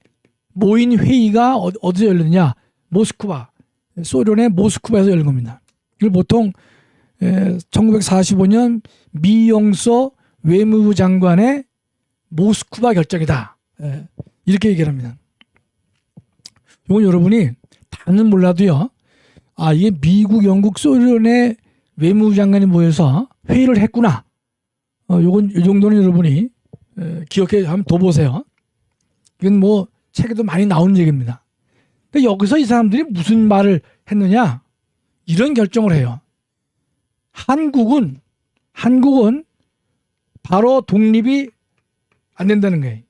모인 회의가 어디서 열렸냐? 모스크바, 소련의 모스크바에서 열린 겁니다. 이걸 보통 1945년 미영서 외무부 장관의 모스크바 결정이다. 이렇게 얘기를 합니다. 이건 여러분이 다는 몰라도요. 아, 이게 미국, 영국, 소련의 외무부 장관이 모여서 회의를 했구나. 이 정도는 여러분이 기억해 한번 더 보세요. 이건 뭐 책에도 많이 나오는 얘기입니다. 근데 여기서 이 사람들이 무슨 말을 했느냐? 이런 결정을 해요. 한국은 바로 독립이 안 된다는 거예요.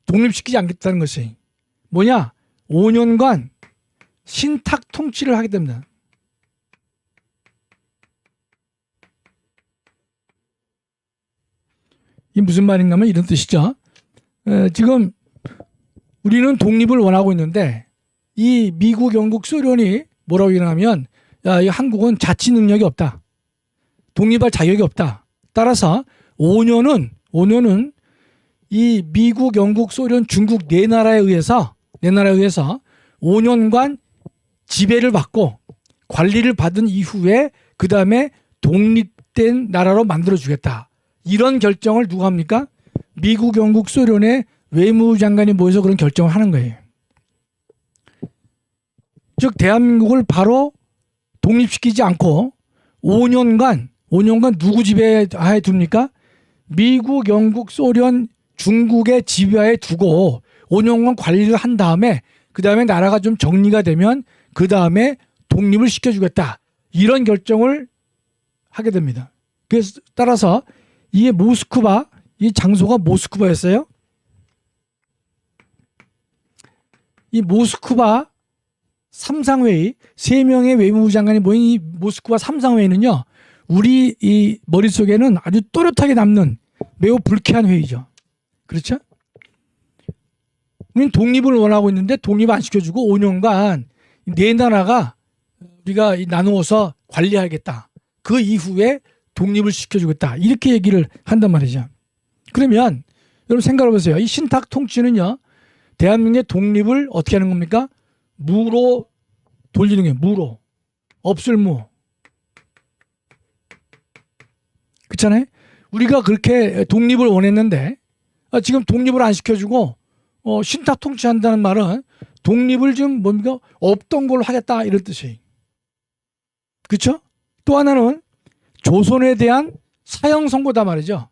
독립시키지 않겠다는 것이 뭐냐? 5년간 신탁 통치를 하게 됩니다. 이게 무슨 말인가 하면 이런 뜻이죠. 지금 우리는 독립을 원하고 있는데 이 미국, 영국, 소련이 뭐라고 얘기하냐면 야, 이 한국은 자치 능력이 없다. 독립할 자격이 없다. 따라서 5년은 이 미국, 영국, 소련, 중국 네 나라에 의해서 5년간 지배를 받고 관리를 받은 이후에 그 다음에 독립된 나라로 만들어주겠다. 이런 결정을 누가 합니까? 미국, 영국, 소련의 외무장관이 모여서 그런 결정을 하는 거예요. 즉 대한민국을 바로 독립시키지 않고 5년간 누구 지배하에 둡니까? 미국, 영국, 소련, 중국의 지배하에 두고 5년간 관리를 한 다음에 그 다음에 나라가 좀 정리가 되면 그 다음에 독립을 시켜주겠다. 이런 결정을 하게 됩니다. 그래서 따라서 이게 모스크바, 이 장소가 모스크바였어요. 이 모스크바 삼상회의, 3명의 외무부 장관이 모인 이 모스크바 삼상회의는요, 우리 이 머릿속에는 아주 또렷하게 남는 매우 불쾌한 회의죠. 그렇죠? 우리는 독립을 원하고 있는데 독립 안 시켜주고 5년간 네 나라가 우리가 나누어서 관리하겠다. 그 이후에 독립을 시켜주겠다. 이렇게 얘기를 한단 말이죠. 그러면 여러분 생각해 보세요. 이 신탁 통치는요, 대한민국의 독립을 어떻게 하는 겁니까? 무로 돌리는 게 무로. 없을 무. 그렇잖아요? 우리가 그렇게 독립을 원했는데 지금 독립을 안 시켜주고 신탁 통치한다는 말은 독립을 좀 뭡니까? 없던 걸로 하겠다 이런 뜻이. 그렇죠? 또 하나는 조선에 대한 사형 선고다 말이죠.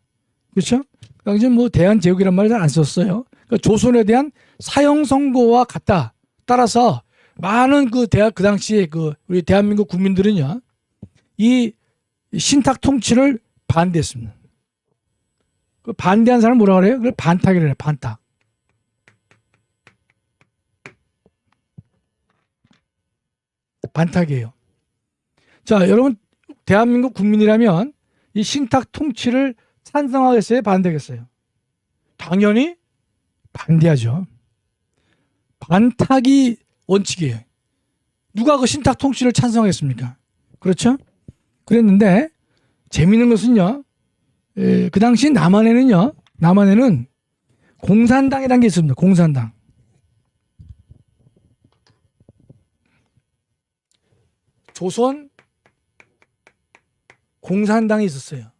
그렇죠? 당시 뭐 대한제국이란 말을 안 썼어요. 그러니까 조선에 대한 사형 선고와 같다. 따라서 많은 그 당시에 우리 대한민국 국민들은요, 이 신탁 통치를 반대했습니다. 그 반대한 사람 뭐라 그래요? 그걸 반탁이라고 해요. 반탁. 반탁이에요. 자, 여러분 대한민국 국민이라면 이 신탁 통치를 찬성하겠어요? 반대하겠어요? 당연히 반대하죠. 반탁이 원칙이에요. 누가 그 신탁 통치를 찬성하겠습니까? 그렇죠? 그랬는데 재미있는 것은요, 그 당시 남한에는 공산당이라는 게 있습니다. 공산당. 조선 공산당이 있었어요.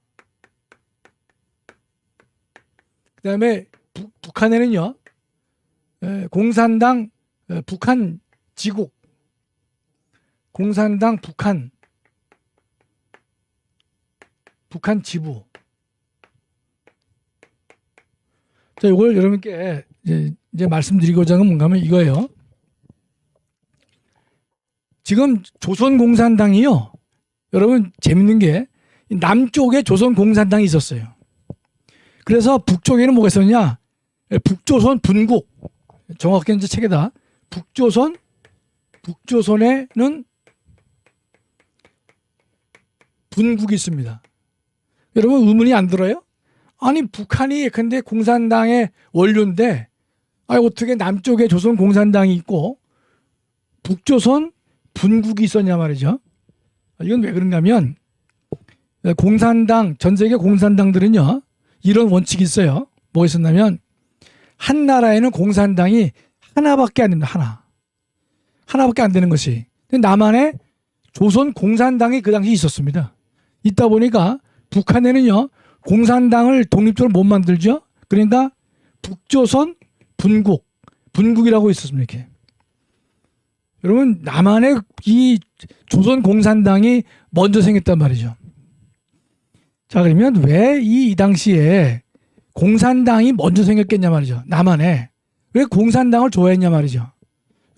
그 다음에 북한에는요, 공산당 북한 지국, 공산당 북한 지부. 자, 이걸 여러분께 이제 말씀드리고자 하는 건 뭔가 하면 이거예요. 지금 조선공산당이요, 여러분 재밌는 게 남쪽에 조선공산당이 있었어요. 그래서 북쪽에는 뭐가 있었냐? 북조선 분국. 정확히 이제 책에다 북조선에는 분국이 있습니다. 여러분 의문이 안 들어요? 아니 북한이 근데 공산당의 원료인데 어떻게 남쪽에 조선 공산당이 있고 북조선 분국이 있었냐 말이죠. 이건 왜 그런가 하면 공산당, 전 세계 공산당들은요, 이런 원칙이 있어요. 뭐가 있었냐면 한 나라에는 공산당이 하나밖에 안 됩니다. 하나밖에 안 되는 것이. 근데 남한에 조선 공산당이 그 당시 있었습니다. 있다 보니까 북한에는요, 공산당을 독립적으로 못 만들죠. 그러니까 북조선 분국이라고 있었습니다. 이렇게. 여러분 남한에 이 조선 공산당이 먼저 생겼단 말이죠. 자, 그러면 왜 이 당시에 공산당이 먼저 생겼겠냐 말이죠. 남한에. 왜 공산당을 좋아했냐 말이죠.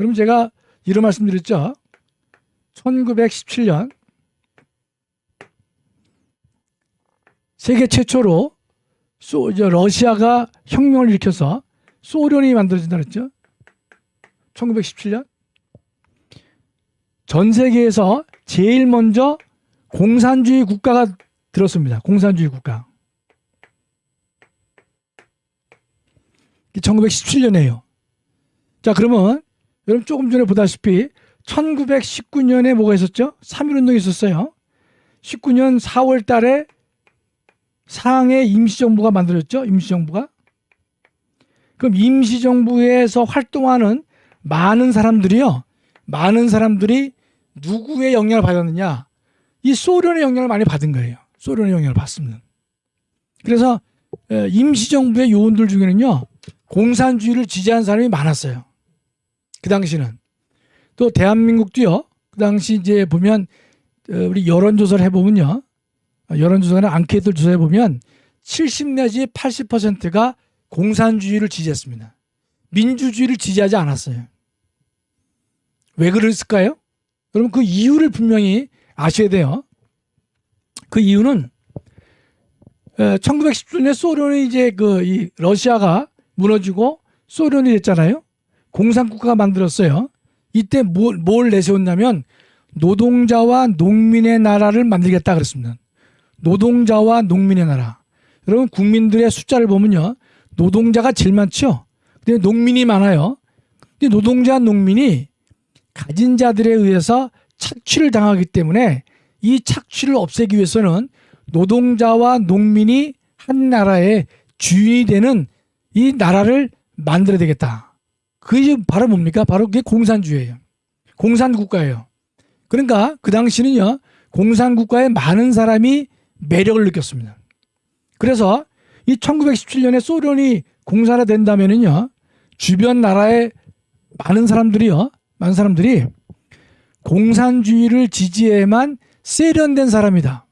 여러분 제가 이런 말씀드렸죠. 1917년 세계 최초로 러시아가 혁명을 일으켜서 소련이 만들어진다 그랬죠. 1917년. 전 세계에서 제일 먼저 공산주의 국가가 들었습니다. 공산주의 국가. 1917년이에요. 자, 그러면 여러분 조금 전에 보다시피 1919년에 뭐가 있었죠? 3.1운동이 있었어요. 19년 4월 달에 상해 임시정부가 만들어졌죠. 임시정부가. 그럼 임시정부에서 활동하는 많은 사람들이 누구의 영향을 받았느냐? 이 소련의 영향을 많이 받은 거예요. 소련의 영향을 받습니다. 그래서 임시정부의 요원들 중에는요, 공산주의를 지지한 사람이 많았어요. 그 당시는. 또 대한민국도요, 그 당시 이제 보면 우리 여론조사를 해보면요, 여론조사나 앙케이트 조사해보면 70 내지 80%가 공산주의를 지지했습니다. 민주주의를 지지하지 않았어요. 왜 그랬을까요? 여러분 그 이유를 분명히 아셔야 돼요. 그 이유는 1910년에 소련이 이제 이 러시아가 무너지고 소련이 됐잖아요. 공산국가가 만들었어요. 이때 뭘 내세웠냐면 노동자와 농민의 나라를 만들겠다 그랬습니다. 노동자와 농민의 나라. 여러분 국민들의 숫자를 보면요, 노동자가 제일 많죠. 근데 농민이 많아요. 근데 노동자 농민이 가진 자들에 의해서 착취를 당하기 때문에 이 착취를 없애기 위해서는 노동자와 농민이 한 나라의 주인이 되는 이 나라를 만들어야 되겠다. 그게 바로 뭡니까? 바로 그게 공산주의예요. 공산국가예요. 그러니까 그 당시는요, 공산국가에 많은 사람이 매력을 느꼈습니다. 그래서 이 1917년에 소련이 공산화된다면은요, 주변 나라의 많은 사람들이 공산주의를 지지해야만 세련된 사람이다,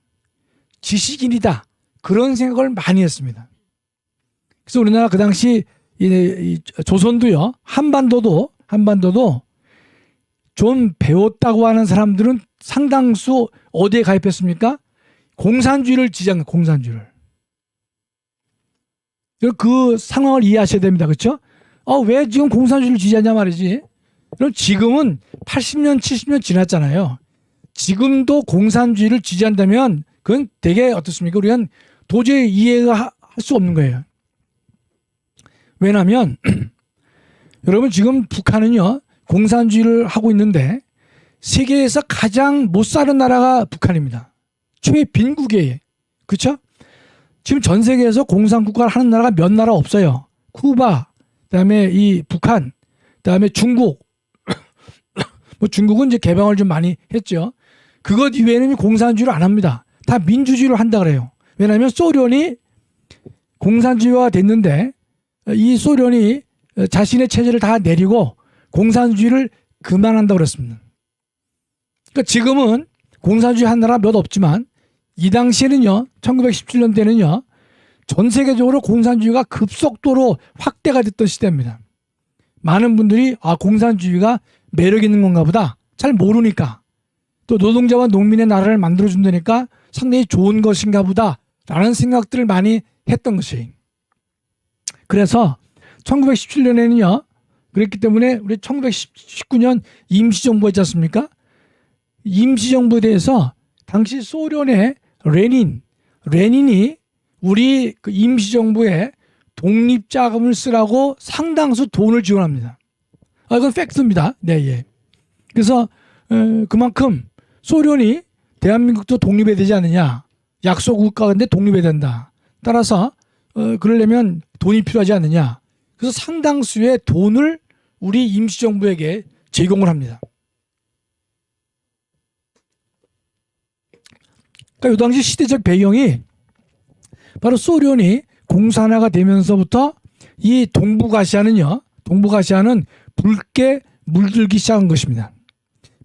지식인이다, 그런 생각을 많이 했습니다. 그래서 우리나라 그 당시 이 조선도요, 한반도도 좀 배웠다고 하는 사람들은 상당수 어디에 가입했습니까? 공산주의를 지지한 공산주의를. 그 상황을 이해하셔야 됩니다. 그렇죠? 왜 지금 공산주의를 지지하냐 말이지. 그럼 지금은 80년, 70년 지났잖아요. 지금도 공산주의를 지지한다면 그건 되게 어떻습니까? 우리는 도저히 이해가 할 수 없는 거예요. 왜냐하면 여러분 지금 북한은요, 공산주의를 하고 있는데 세계에서 가장 못 사는 나라가 북한입니다. 최빈국이에요. 그렇죠? 지금 전 세계에서 공산국가를 하는 나라가 몇 나라 없어요. 쿠바, 그다음에 이 북한, 그다음에 중국. 뭐 중국은 이제 개방을 좀 많이 했죠. 그것 이외에는 공산주의를 안 합니다. 다 민주주의를 한다 그래요. 왜냐하면 소련이 공산주의화 됐는데 이 소련이 자신의 체제를 다 내리고 공산주의를 그만한다고 그랬습니다. 그러니까 지금은 공산주의 한 나라 몇 없지만 이 당시에는요, 1917년 때는요, 전 세계적으로 공산주의가 급속도로 확대가 됐던 시대입니다. 많은 분들이 공산주의가 매력 있는 건가 보다, 잘 모르니까, 또 노동자와 농민의 나라를 만들어준다니까 상당히 좋은 것인가 보다 라는 생각들을 많이 했던 것이. 그래서 1917년에는요, 그랬기 때문에 우리 1919년 임시정부 있지 않습니까? 임시정부에 대해서 당시 소련의 레닌이 우리 그 임시정부에 독립자금을 쓰라고 상당수 돈을 지원합니다. 이건 팩트입니다. 네, 예. 그래서 그만큼 소련이 대한민국도 독립해야 되지 않느냐, 약소국가인데 독립해야 된다. 따라서 그러려면 돈이 필요하지 않느냐. 그래서 상당수의 돈을 우리 임시정부에게 제공을 합니다. 그러니까 이 당시 시대적 배경이 바로 소련이 공산화가 되면서부터 이 동북아시아는 붉게 물들기 시작한 것입니다.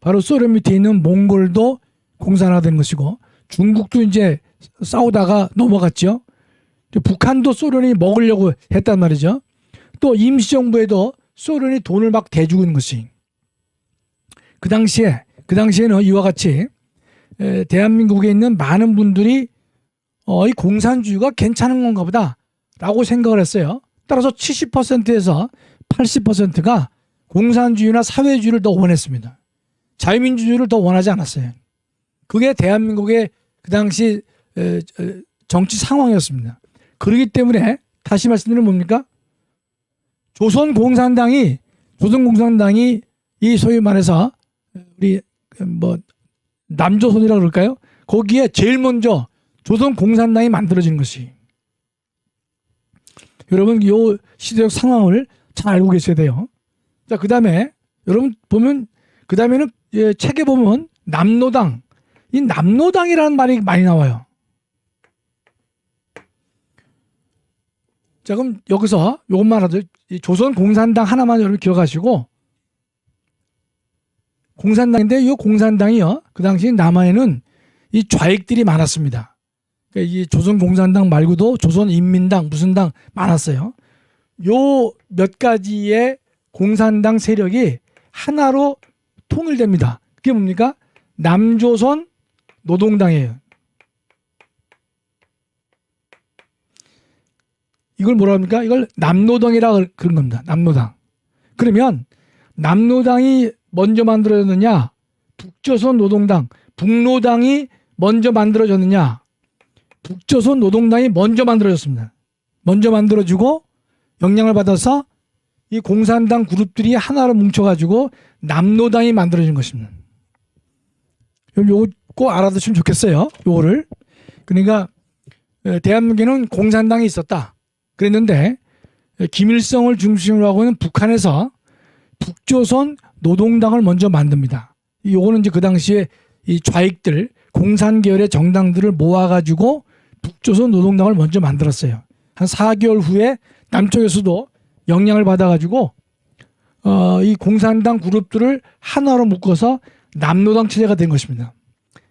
바로 소련 밑에 있는 몽골도 공산화된 것이고, 중국도 이제 싸우다가 넘어갔죠. 북한도 소련이 먹으려고 했단 말이죠. 또 임시정부에도 소련이 돈을 막 대주고 있는 것이. 그 당시에는 이와 같이 대한민국에 있는 많은 분들이 이 공산주의가 괜찮은 건가 보다 라고 생각을 했어요. 따라서 70%에서 80%가 공산주의나 사회주의를 더 원했습니다. 자유민주주의를 더 원하지 않았어요. 그게 대한민국의 그 당시 정치 상황이었습니다. 그렇기 때문에 다시 말씀드리면 뭡니까? 조선공산당이 이 소위 말해서 우리 뭐 남조선이라고 그럴까요? 거기에 제일 먼저 조선공산당이 만들어진 것이. 여러분 이 시대적 상황을 잘 알고 계셔야 돼요. 자, 그 다음에 여러분 보면 그 다음에는 책에 보면 남노당, 이 남노당이라는 말이 많이 나와요. 자, 그럼 여기서 요것만 하죠. 조선공산당 하나만 여러분 기억하시고, 공산당인데 이 공산당이요, 그 당시 남한에는 이 좌익들이 많았습니다. 그러니까 이 조선공산당 말고도 조선인민당 무슨 당 많았어요. 요 몇 가지의 공산당 세력이 하나로 통일됩니다. 그게 뭡니까? 남조선 노동당이에요. 이걸 뭐라 합니까? 이걸 남노당이라 그런 겁니다. 남노당. 그러면 남노당이 먼저 만들어졌느냐, 북조선 노동당, 북노당이 먼저 만들어졌느냐, 북조선 노동당이 먼저 만들어졌습니다. 먼저 만들어지고 영향을 받아서 이 공산당 그룹들이 하나로 뭉쳐가지고 남노당이 만들어진 것입니다. 요거 꼭 알아두시면 좋겠어요. 요거를. 그러니까 대한민국에는 공산당이 있었다. 그랬는데 김일성을 중심으로 하고는 북한에서 북조선 노동당을 먼저 만듭니다. 요거는 이제 그 당시에 이 좌익들, 공산 계열의 정당들을 모아가지고 북조선 노동당을 먼저 만들었어요. 한 4개월 후에 남쪽에서도 영향을 받아가지고 이 공산당 그룹들을 하나로 묶어서 남노당 체제가 된 것입니다.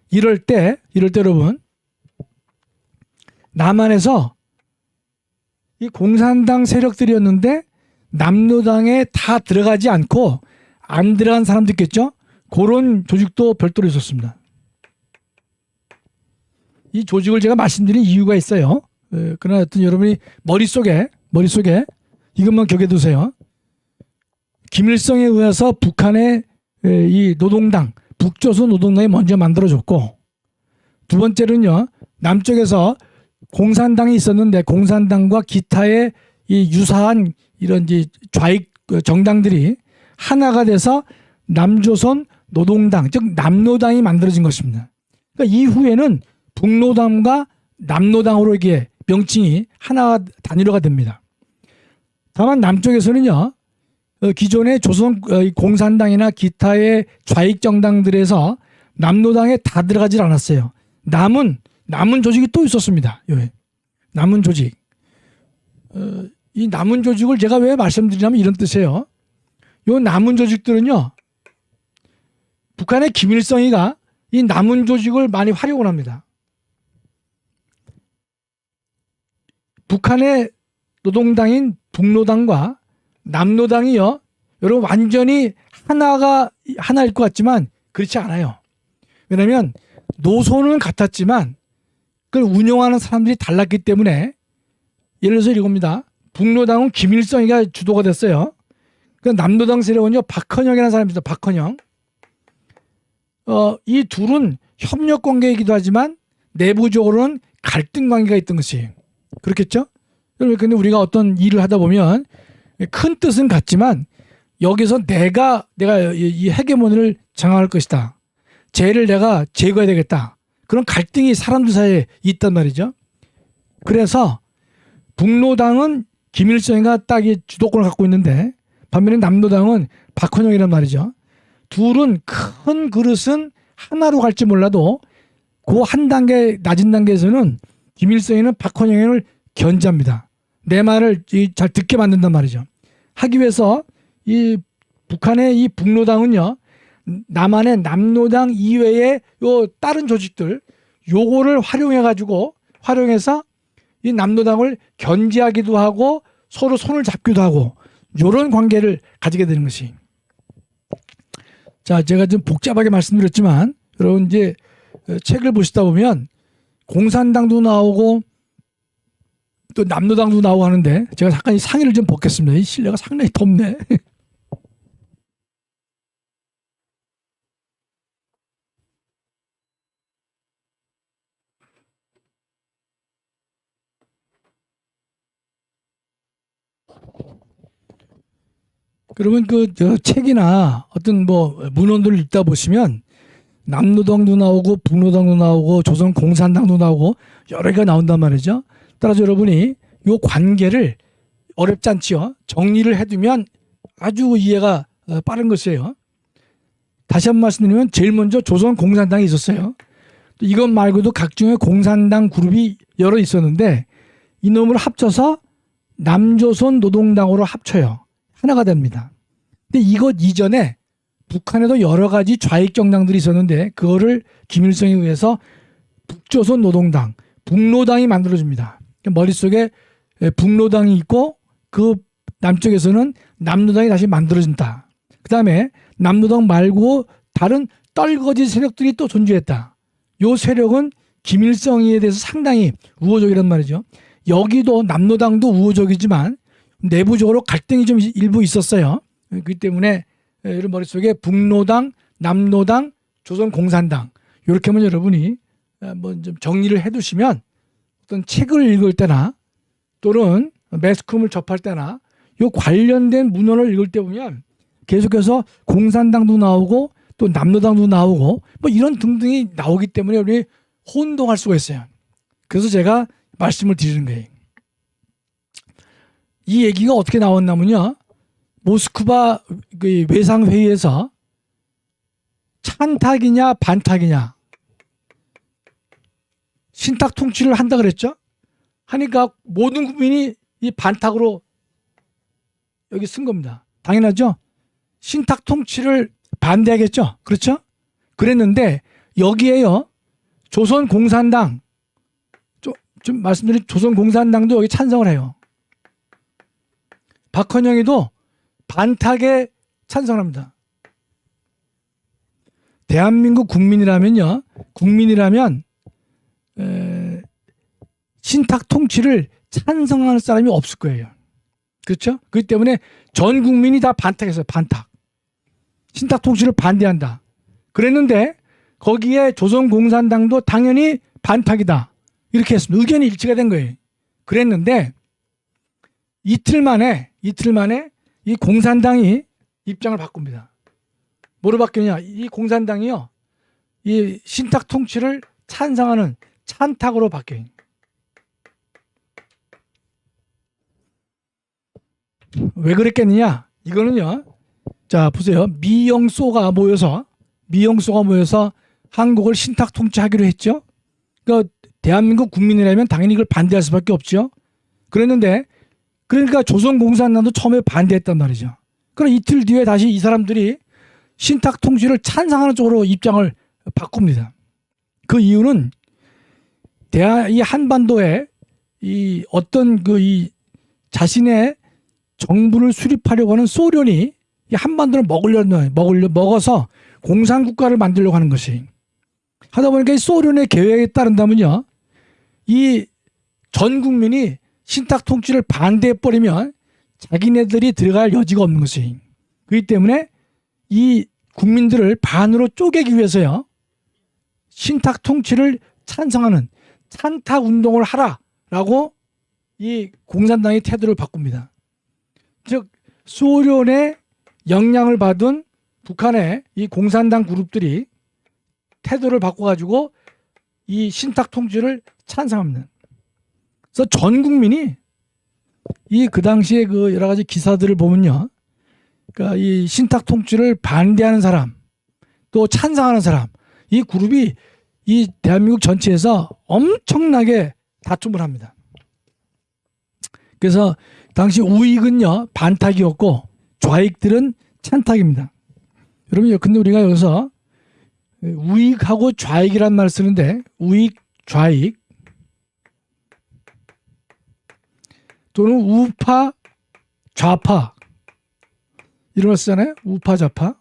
이럴 때 여러분, 남한에서 이 공산당 세력들이었는데 남노당에 다 들어가지 않고 안 들어간 사람도 있겠죠? 그런 조직도 별도로 있었습니다. 이 조직을 제가 말씀드린 이유가 있어요. 그러나 하여튼 여러분이 머릿속에 이것만 기억해 두세요. 김일성에 의해서 북한의 이 노동당, 북조선 노동당이 먼저 만들어졌고, 두 번째는요, 남쪽에서 공산당이 있었는데 공산당과 기타의 이 유사한 이런 좌익 정당들이 하나가 돼서 남조선 노동당, 즉 남노당이 만들어진 것입니다. 그러니까 이후에는 북노당과 남노당으로 이게 명칭이 하나 단일화가 됩니다. 다만 남쪽에서는요, 기존의 조선 공산당이나 기타의 좌익 정당들에서 남노당에 다 들어가질 않았어요. 남은 조직이 또 있었습니다. 남은 조직. 이 남은 조직을 제가 왜 말씀드리냐면 이런 뜻이에요. 요 남은 조직들은요, 북한의 김일성이가 이 남은 조직을 많이 활용을 합니다. 북한의 노동당인 북노당과 남노당이요, 여러분 완전히 하나일 것 같지만 그렇지 않아요. 왜냐하면 노선은 같았지만 그걸 운영하는 사람들이 달랐기 때문에, 예를 들어서 이겁니다. 북노당은 김일성이가 주도가 됐어요. 그 남노당 세력은요, 박헌영이라는 사람이 있어요. 박헌영. 이 둘은 협력 관계이기도 하지만 내부적으로는 갈등 관계가 있던 것이 그렇겠죠? 그런데 우리가 어떤 일을 하다 보면 큰 뜻은 같지만 여기서 내가 이 헤게모니를 장악할 것이다. 쟤를 내가 제거해야 되겠다. 그런 갈등이 사람들 사이에 있단 말이죠. 그래서 북노당은 김일성이가 딱 이 주도권을 갖고 있는데, 반면에 남노당은 박헌영이란 말이죠. 둘은 큰 그릇은 하나로 갈지 몰라도 그 한 단계 낮은 단계에서는 김일성이는 박헌영을 견제합니다. 내 말을 잘 듣게 만든단 말이죠. 하기 위해서 이 북한의 이 북노당은요, 남한의 남노당 이외의 요 다른 조직들 요거를 활용해서 이 남노당을 견제하기도 하고 서로 손을 잡기도 하고 요런 관계를 가지게 되는 것이. 자, 제가 좀 복잡하게 말씀드렸지만 여러분 이제 책을 보시다 보면 공산당도 나오고 또 남노당도 나오고 하는데, 제가 잠깐 이 상의를 좀 벗겠습니다. 이 실내가 상당히 덥네. 그러면 저 책이나 어떤 문헌들을 읽다 보시면 남노당도 나오고 북노당도 나오고 조선 공산당도 나오고 여러 개가 나온단 말이죠. 따라서 여러분이 이 관계를 어렵지 않지요. 정리를 해두면 아주 이해가 빠른 것이에요. 다시 한 번 말씀드리면 제일 먼저 조선 공산당이 있었어요. 이것 말고도 각종의 공산당 그룹이 여러 있었는데 이놈을 합쳐서 남조선 노동당으로 합쳐요. 하나가 됩니다. 근데 이것 이전에 북한에도 여러 가지 좌익 정당들이 있었는데 그거를 김일성에 의해서 북조선 노동당, 북노당이 만들어집니다. 머릿속에 북노당이 있고 그 남쪽에서는 남노당이 다시 만들어진다. 그 다음에 남노당 말고 다른 떨거지 세력들이 또 존재했다. 요 세력은 김일성에 대해서 상당히 우호적이란 말이죠. 여기도 남노당도 우호적이지만 내부적으로 갈등이 좀 일부 있었어요. 그렇기 때문에 여러분 머릿속에 북노당, 남노당, 조선공산당 이렇게 하면 여러분이 좀 정리를 해두시면 어떤 책을 읽을 때나 또는 매스컴을 접할 때나 요 관련된 문헌을 읽을 때 보면 계속해서 공산당도 나오고 또 남로당도 나오고 뭐 이런 등등이 나오기 때문에 우리 혼동할 수가 있어요. 그래서 제가 말씀을 드리는 거예요. 이 얘기가 어떻게 나왔냐면요. 모스크바 그 외상회의에서 찬탁이냐 반탁이냐 신탁 통치를 한다 그랬죠. 하니까 모든 국민이 이 반탁으로 여기 쓴 겁니다. 당연하죠. 신탁 통치를 반대하겠죠. 그렇죠? 그랬는데 여기에요. 조선공산당 좀 말씀드린 조선공산당도 여기 찬성을 해요. 박헌영이도 반탁에 찬성합니다. 대한민국 국민이라면요. 국민이라면 신탁 통치를 찬성하는 사람이 없을 거예요. 그렇죠? 그렇기 때문에 전 국민이 다 반탁했어요. 반탁. 신탁 통치를 반대한다. 그랬는데 거기에 조선공산당도 당연히 반탁이다. 이렇게 했습니다. 의견이 일치가 된 거예요. 그랬는데 이틀 만에 이 공산당이 입장을 바꿉니다. 뭐로 바뀌냐? 이 공산당이요. 이 신탁 통치를 찬성하는 찬탁으로 바뀌어요. 왜 그랬겠느냐? 이거는요. 자, 보세요. 미영소가 모여서 한국을 신탁 통치하기로 했죠. 그러니까 대한민국 국민이라면 당연히 이걸 반대할 수밖에 없죠. 그랬는데 그러니까 조선공산당도 처음에 반대했단 말이죠. 그럼 이틀 뒤에 다시 이 사람들이 신탁 통치를 찬성하는 쪽으로 입장을 바꿉니다. 그 이유는 이 한반도에 이 어떤 이 자신의 정부를 수립하려고 하는 소련이 이 한반도를 먹어서 공산국가를 만들려고 하는 것이 하다 보니까 이 소련의 계획에 따른다면요. 이 전 국민이 신탁 통치를 반대해버리면 자기네들이 들어갈 여지가 없는 것이. 그렇기 때문에 이 국민들을 반으로 쪼개기 위해서요. 신탁 통치를 찬성하는 찬탁 운동을 하라라고 이 공산당의 태도를 바꿉니다. 즉 소련의 영향을 받은 북한의 이 공산당 그룹들이 태도를 바꿔가지고 이 신탁 통치를 찬성합니다. 그래서 전 국민이 그 당시에 그 여러 가지 기사들을 보면요. 그러니까 이 신탁 통치를 반대하는 사람, 또 찬성하는 사람, 이 그룹이 이 대한민국 전체에서 엄청나게 다툼을 합니다. 그래서 당시 우익은요, 반탁이었고 좌익들은 찬탁입니다. 여러분, 근데 우리가 여기서 우익하고 좌익이란 말을 쓰는데 우익, 좌익 또는 우파, 좌파 이런 걸 쓰잖아요. 우파, 좌파.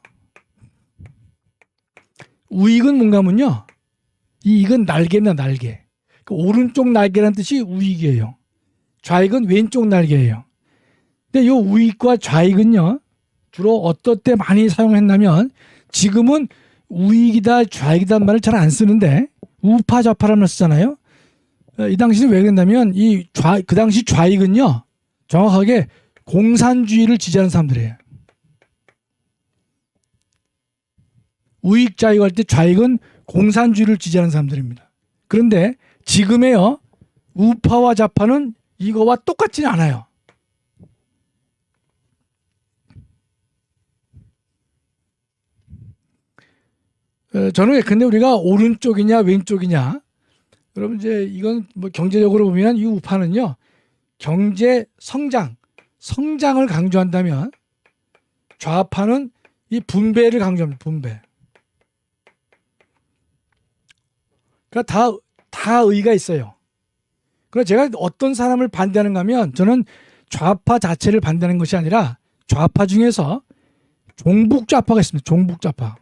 우익은 뭔가면요. 이 익은 날개입니다. 날개. 그 오른쪽 날개라는 뜻이 우익이에요. 좌익은 왼쪽 날개예요. 근데 이 우익과 좌익은요. 주로 어떨 때 많이 사용했냐면 지금은 우익이다 좌익이다 말을 잘 안 쓰는데 우파 좌파라는 말 쓰잖아요. 이 당시는 왜 그랬냐면 그 당시 좌익은요. 정확하게 공산주의를 지지하는 사람들이에요. 우익 좌익 할 때 좌익은 공산주의를 지지하는 사람들입니다. 그런데 지금에요. 우파와 좌파는 이거와 똑같지는 않아요. 저는 근데 우리가 오른쪽이냐 왼쪽이냐 여러분 이제 이건 뭐 경제적으로 보면 이 우파는요 경제 성장을 강조한다면 좌파는 이 분배를 강조합니다. 분배. 그러니까 다 의의가 있어요. 그래서 제가 어떤 사람을 반대하는가 하면 저는 좌파 자체를 반대하는 것이 아니라 좌파 중에서 종북 좌파가 있습니다. 종북 좌파.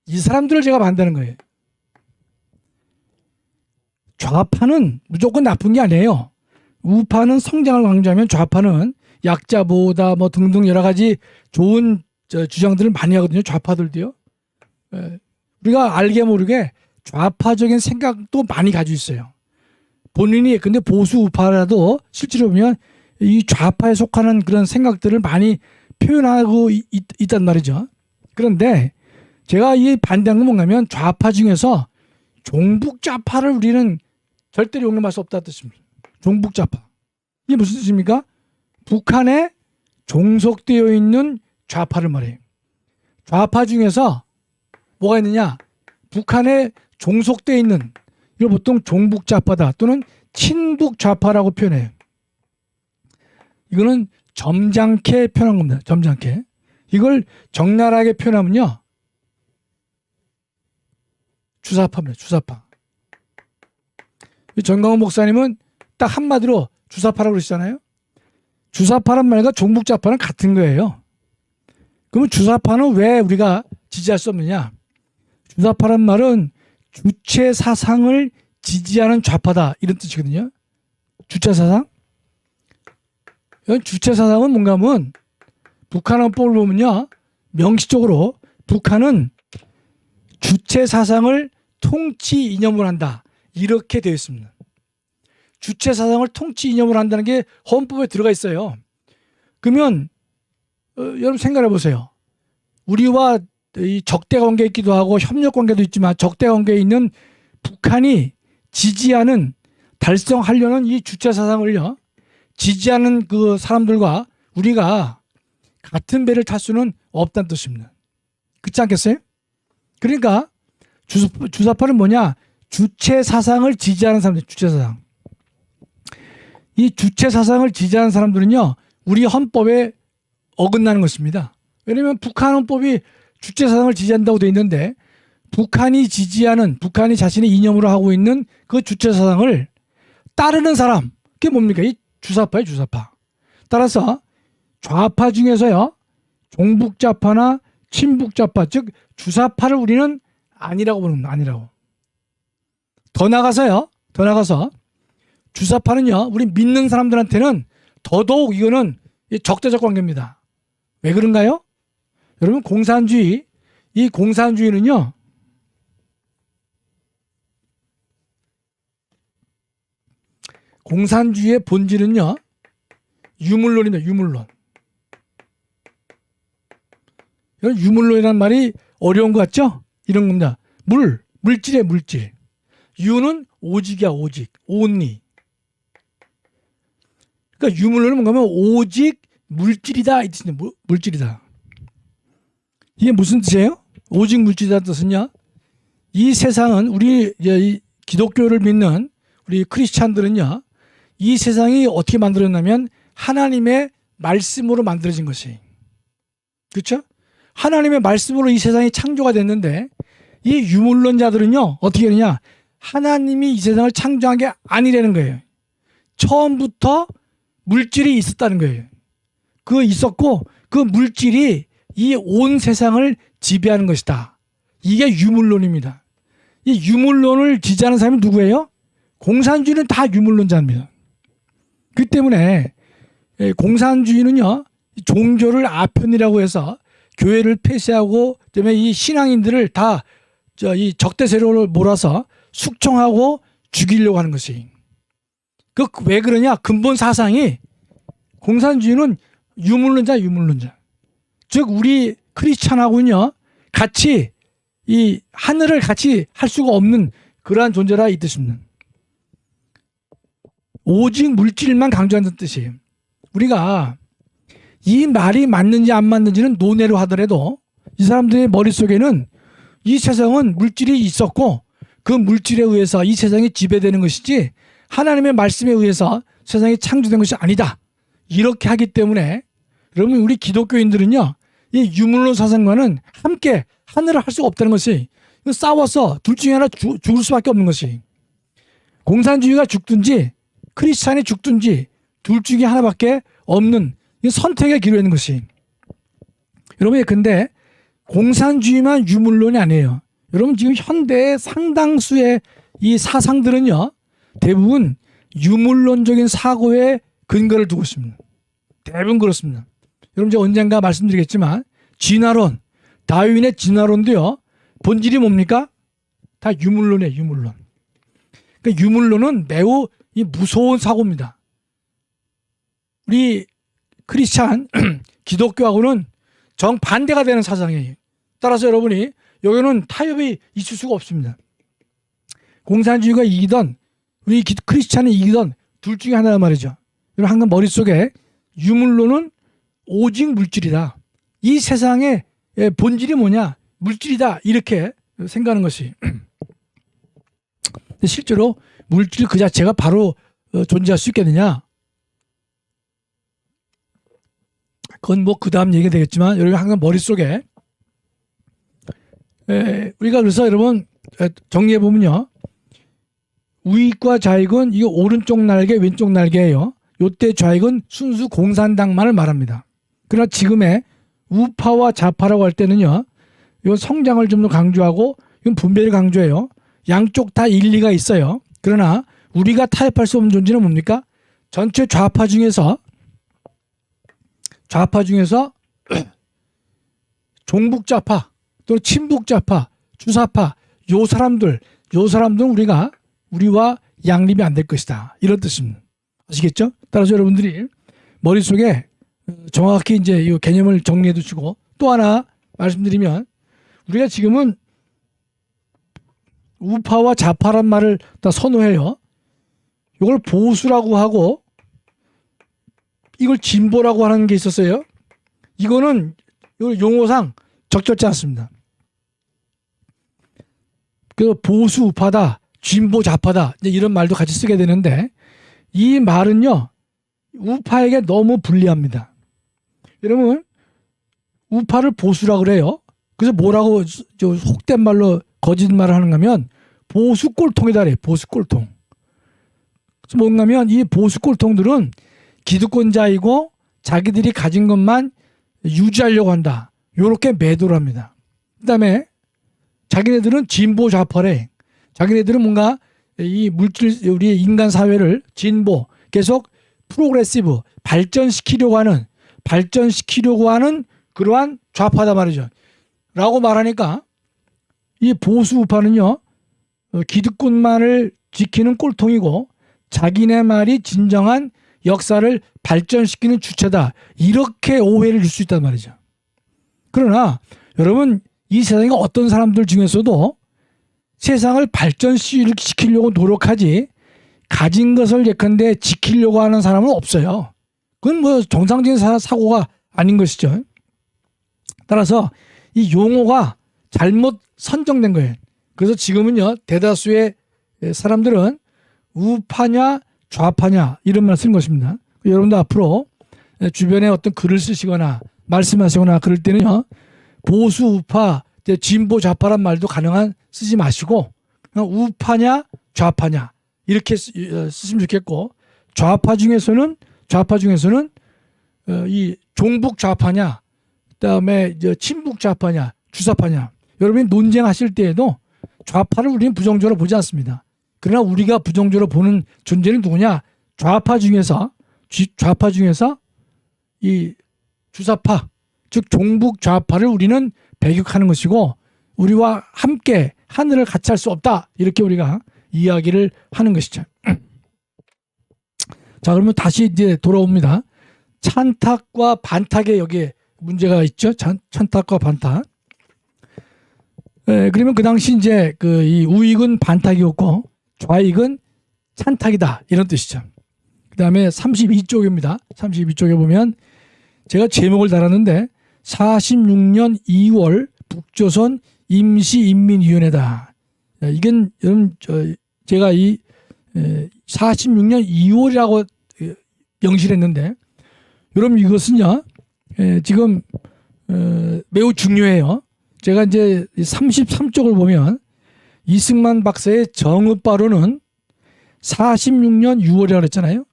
이 사람들을 제가 반대하는 거예요. 좌파는 무조건 나쁜 게 아니에요. 우파는 성장을 강조하면 좌파는 약자보호다 뭐 등등 여러 가지 좋은 주장들을 많이 하거든요. 좌파들도요. 우리가 알게 모르게 좌파적인 생각도 많이 가지고 있어요. 본인이 근데 보수 우파라도 실제로 보면 이 좌파에 속하는 그런 생각들을 많이 표현하고 있단 말이죠. 그런데 제가 이 반대하는 건 뭔가면 좌파 중에서 종북좌파를 우리는 절대로 용납할 수 없다는 뜻입니다. 종북좌파. 이게 무슨 뜻입니까? 북한에 종속되어 있는 좌파를 말해요. 좌파 중에서 뭐가 있느냐? 북한에 종속되어 있는, 이걸 보통 종북좌파다 또는 친북좌파라고 표현해요. 이거는 점잖게 표현한 겁니다. 점잖게. 이걸 적나라하게 표현하면요, 주사파입니다. 주사파. 전광훈 목사님은 딱 한마디로 주사파라고 그러시잖아요. 주사파란 말과 종북좌파는 같은 거예요. 그러면 주사파는 왜 우리가 지지할 수 없느냐? 주사파란 말은 주체 사상을 지지하는 좌파다, 이런 뜻이거든요. 주체 사상? 주체 사상은 뭔가 하면 북한 헌법을 보면요, 명시적으로 북한은 주체 사상을 통치 이념으로 한다, 이렇게 되어 있습니다. 주체 사상을 통치 이념으로 한다는 게 헌법에 들어가 있어요. 그러면 여러분 생각해 보세요. 우리와 이 적대 관계에 있기도 하고 협력 관계도 있지만 적대 관계에 있는 북한이 지지하는, 달성하려는 이 주체 사상을요, 지지하는 그 사람들과 우리가 같은 배를 탈 수는 없다는 뜻입니다. 그렇지 않겠어요? 그러니까 주사파는 뭐냐? 주체 사상을 지지하는 사람들, 주체 사상. 이 주체 사상을 지지하는 사람들은요, 우리 헌법에 어긋나는 것입니다. 왜냐하면 북한 헌법이 주체 사상을 지지한다고 되어 있는데, 북한이 지지하는, 북한이 자신의 이념으로 하고 있는 그 주체 사상을 따르는 사람, 그게 뭡니까? 이 주사파예요, 주사파. 따라서 좌파 중에서요, 종북좌파나 친북좌파, 즉 주사파를 우리는 아니라고 보는 겁니다. 아니라고. 더 나가서 주사파는요, 우리 믿는 사람들한테는 더더욱 이거는 적대적 관계입니다. 왜 그런가요? 여러분, 공산주의, 이 공산주의는요, 공산주의의 본질은요, 유물론입니다. 유물론. 유물론이라는 말이 어려운 것 같죠? 이런 겁니다. 물질이에요, 물질. 유는 오직이야, 오직. only. 그러니까 유물론은 뭔가 하면 오직 물질이다, 이 뜻입니다. 물질이다. 이게 무슨 뜻이에요? 오직 물질이라는 뜻은요, 이 세상은 우리 이 기독교를 믿는 우리 크리스찬들은요, 이 세상이 어떻게 만들어졌냐면 하나님의 말씀으로 만들어진 것이, 그렇죠? 하나님의 말씀으로 이 세상이 창조가 됐는데, 이 유물론자들은요 어떻게 하느냐? 하나님이 이 세상을 창조한 게 아니라는 거예요. 처음부터 물질이 있었다는 거예요. 그 있었고 그 물질이 이 온 세상을 지배하는 것이다. 이게 유물론입니다. 이 유물론을 지지하는 사람이 누구예요? 공산주의는 다 유물론자입니다. 그 때문에 공산주의는요, 종교를 아편이라고 해서 교회를 폐쇄하고, 그다음에 이 신앙인들을 다 이 적대 세력을 몰아서 숙청하고 죽이려고 하는 것이. 그 왜 그러냐? 근본 사상이, 공산주의는 유물론자, 유물론자. 즉 우리 크리스찬하고는요, 같이 이 하늘을 같이 할 수가 없는 그러한 존재라 이 뜻입니다. 오직 물질만 강조한다는 뜻이에요. 우리가 이 말이 맞는지 안 맞는지는 논외로 하더라도 이 사람들의 머릿속에는 이 세상은 물질이 있었고 그 물질에 의해서 이 세상이 지배되는 것이지 하나님의 말씀에 의해서 세상이 창조된 것이 아니다, 이렇게 하기 때문에 여러분, 우리 기독교인들은요, 이 유물론 사상과는 함께 하늘을 할 수가 없다는 것이, 싸워서 둘 중에 하나 죽을 수밖에 없는 것이, 공산주의가 죽든지 크리스찬이 죽든지 둘 중에 하나밖에 없는 선택의 기로에 있는 것이. 여러분, 근데 공산주의만 유물론이 아니에요. 여러분, 지금 현대의 상당수의 이 사상들은요, 대부분 유물론적인 사고에 근거를 두고 있습니다. 대부분 그렇습니다. 여러분, 제가 언젠가 말씀드리겠지만 진화론, 다윈의 진화론도요, 본질이 뭡니까? 다 유물론이에요. 유물론. 그러니까 유물론은 매우 이 무서운 사고입니다. 우리 크리스찬 기독교하고는 정반대가 되는 사상이에요. 따라서 여러분이 여기는 타협이 있을 수가 없습니다. 공산주의가 이기던 우리 크리스찬이 이기던 둘 중에 하나란 말이죠. 여러분 항상 머릿속에 유물론은 오직 물질이다. 이 세상의 본질이 뭐냐? 물질이다. 이렇게 생각하는 것이. 근데 실제로 물질 그 자체가 바로 존재할 수 있겠느냐? 그건 뭐 그 다음 얘기가 되겠지만 여러분 항상 머릿속에 우리가 그래서 여러분 정리해 보면요. 우익과 좌익은 이거 오른쪽 날개 왼쪽 날개예요. 요때 좌익은 순수 공산당만을 말합니다. 그러나 지금의 우파와 좌파라고 할 때는요. 이건 성장을 좀 더 강조하고 이건 분배를 강조해요. 양쪽 다 일리가 있어요. 그러나 우리가 타협할 수 없는 존재는 뭡니까? 전체 좌파 중에서 종북좌파 또는 친북좌파, 주사파 요 사람들은 우리와 양립이 안 될 것이다. 이런 뜻입니다. 아시겠죠? 따라서 여러분들이 머릿속에 정확히 이제 이 개념을 정리해 두시고 또 하나 말씀드리면 우리가 지금은 우파와 좌파란 말을 다 선호해요. 이걸 보수라고 하고 이걸 진보라고 하는 게 있었어요. 이거는 용어상 적절치 않습니다. 그 보수 우파다, 진보 좌파다 이런 말도 같이 쓰게 되는데 이 말은요 우파에게 너무 불리합니다. 여러분 우파를 보수라고 그래요. 그래서 뭐라고 속된 말로 거짓말을 하는가 하면 보수 꼴통이다 그래요. 보수 꼴통. 그래서 뭔가 하면 이 보수 꼴통들은 기득권자이고 자기들이 가진 것만 유지하려고 한다. 이렇게 매도를 합니다. 그 다음에 자기네들은 진보 좌파래. 자기네들은 뭔가 이 물질 우리 인간 사회를 진보 계속 프로그레시브 발전시키려고 하는 그러한 좌파다 말이죠. 라고 말하니까 이 보수 우파는요 기득권만을 지키는 꼴통이고 자기네 말이 진정한 역사를 발전시키는 주체다. 이렇게 오해를 줄 수 있단 말이죠. 그러나 여러분 이 세상에 어떤 사람들 중에서도 세상을 발전시키려고 노력하지 가진 것을 예컨대 지키려고 하는 사람은 없어요. 그건 뭐 정상적인 사고가 아닌 것이죠. 따라서 이 용어가 잘못 선정된 거예요. 그래서 지금은요 대다수의 사람들은 우파냐 좌파냐 이런 말 쓰는 것입니다. 여러분도 앞으로 주변에 어떤 글을 쓰시거나 말씀하시거나 그럴 때는요 보수 우파 진보 좌파란 말도 가능한 쓰지 마시고 그냥 우파냐 좌파냐 이렇게 쓰시면 좋겠고 좌파 중에서는 이 종북 좌파냐 그다음에 친북 좌파냐 주사파냐 여러분이 논쟁하실 때에도 좌파를 우리는 부정적으로 보지 않습니다. 그러나 우리가 부정적으로 보는 존재는 누구냐? 좌파 중에서 이 주사파 즉 종북 좌파를 우리는 배격하는 것이고 우리와 함께 하늘을 같이 할 수 없다. 이렇게 우리가 이야기를 하는 것이죠. 자, 그러면 다시 이제 돌아옵니다. 찬탁과 반탁에 여기에 문제가 있죠. 찬탁과 반탁. 그러면 그 당시 이제 이 우익은 반탁이었고 좌익은 찬탁이다. 이런 뜻이죠. 그 다음에 32쪽입니다. 32쪽에 보면 제가 제목을 달았는데 46년 2월 북조선 임시인민위원회다. 이건 여러분 제가 이 46년 2월이라고 명시했는데 여러분 이것은요 지금 매우 중요해요. 제가 이제 33쪽을 보면 이승만 박사의 정읍바로는 46년 6월이라고 그랬잖아요.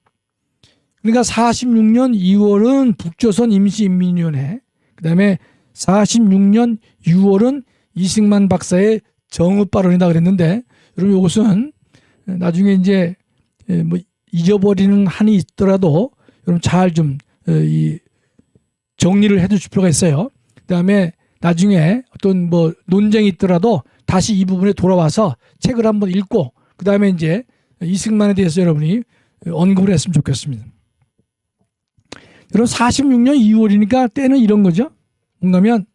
그러니까 46년 2월은 북조선 임시인민위원회, 그 다음에 46년 6월은 이승만 박사의 정읍발언이다 그랬는데 여러분 이것은 나중에 이제 뭐 잊어버리는 한이 있더라도 여러분 잘 좀 이 정리를 해 두실 필요가 있어요. 그 다음에 나중에 어떤 뭐 논쟁이 있더라도 다시 이 부분에 돌아와서 책을 한번 읽고 그 다음에 이제 이승만에 대해서 여러분이 언급을 했으면 좋겠습니다. 여러분 46년 2월이니까 때는 이런 거죠. 뭔가면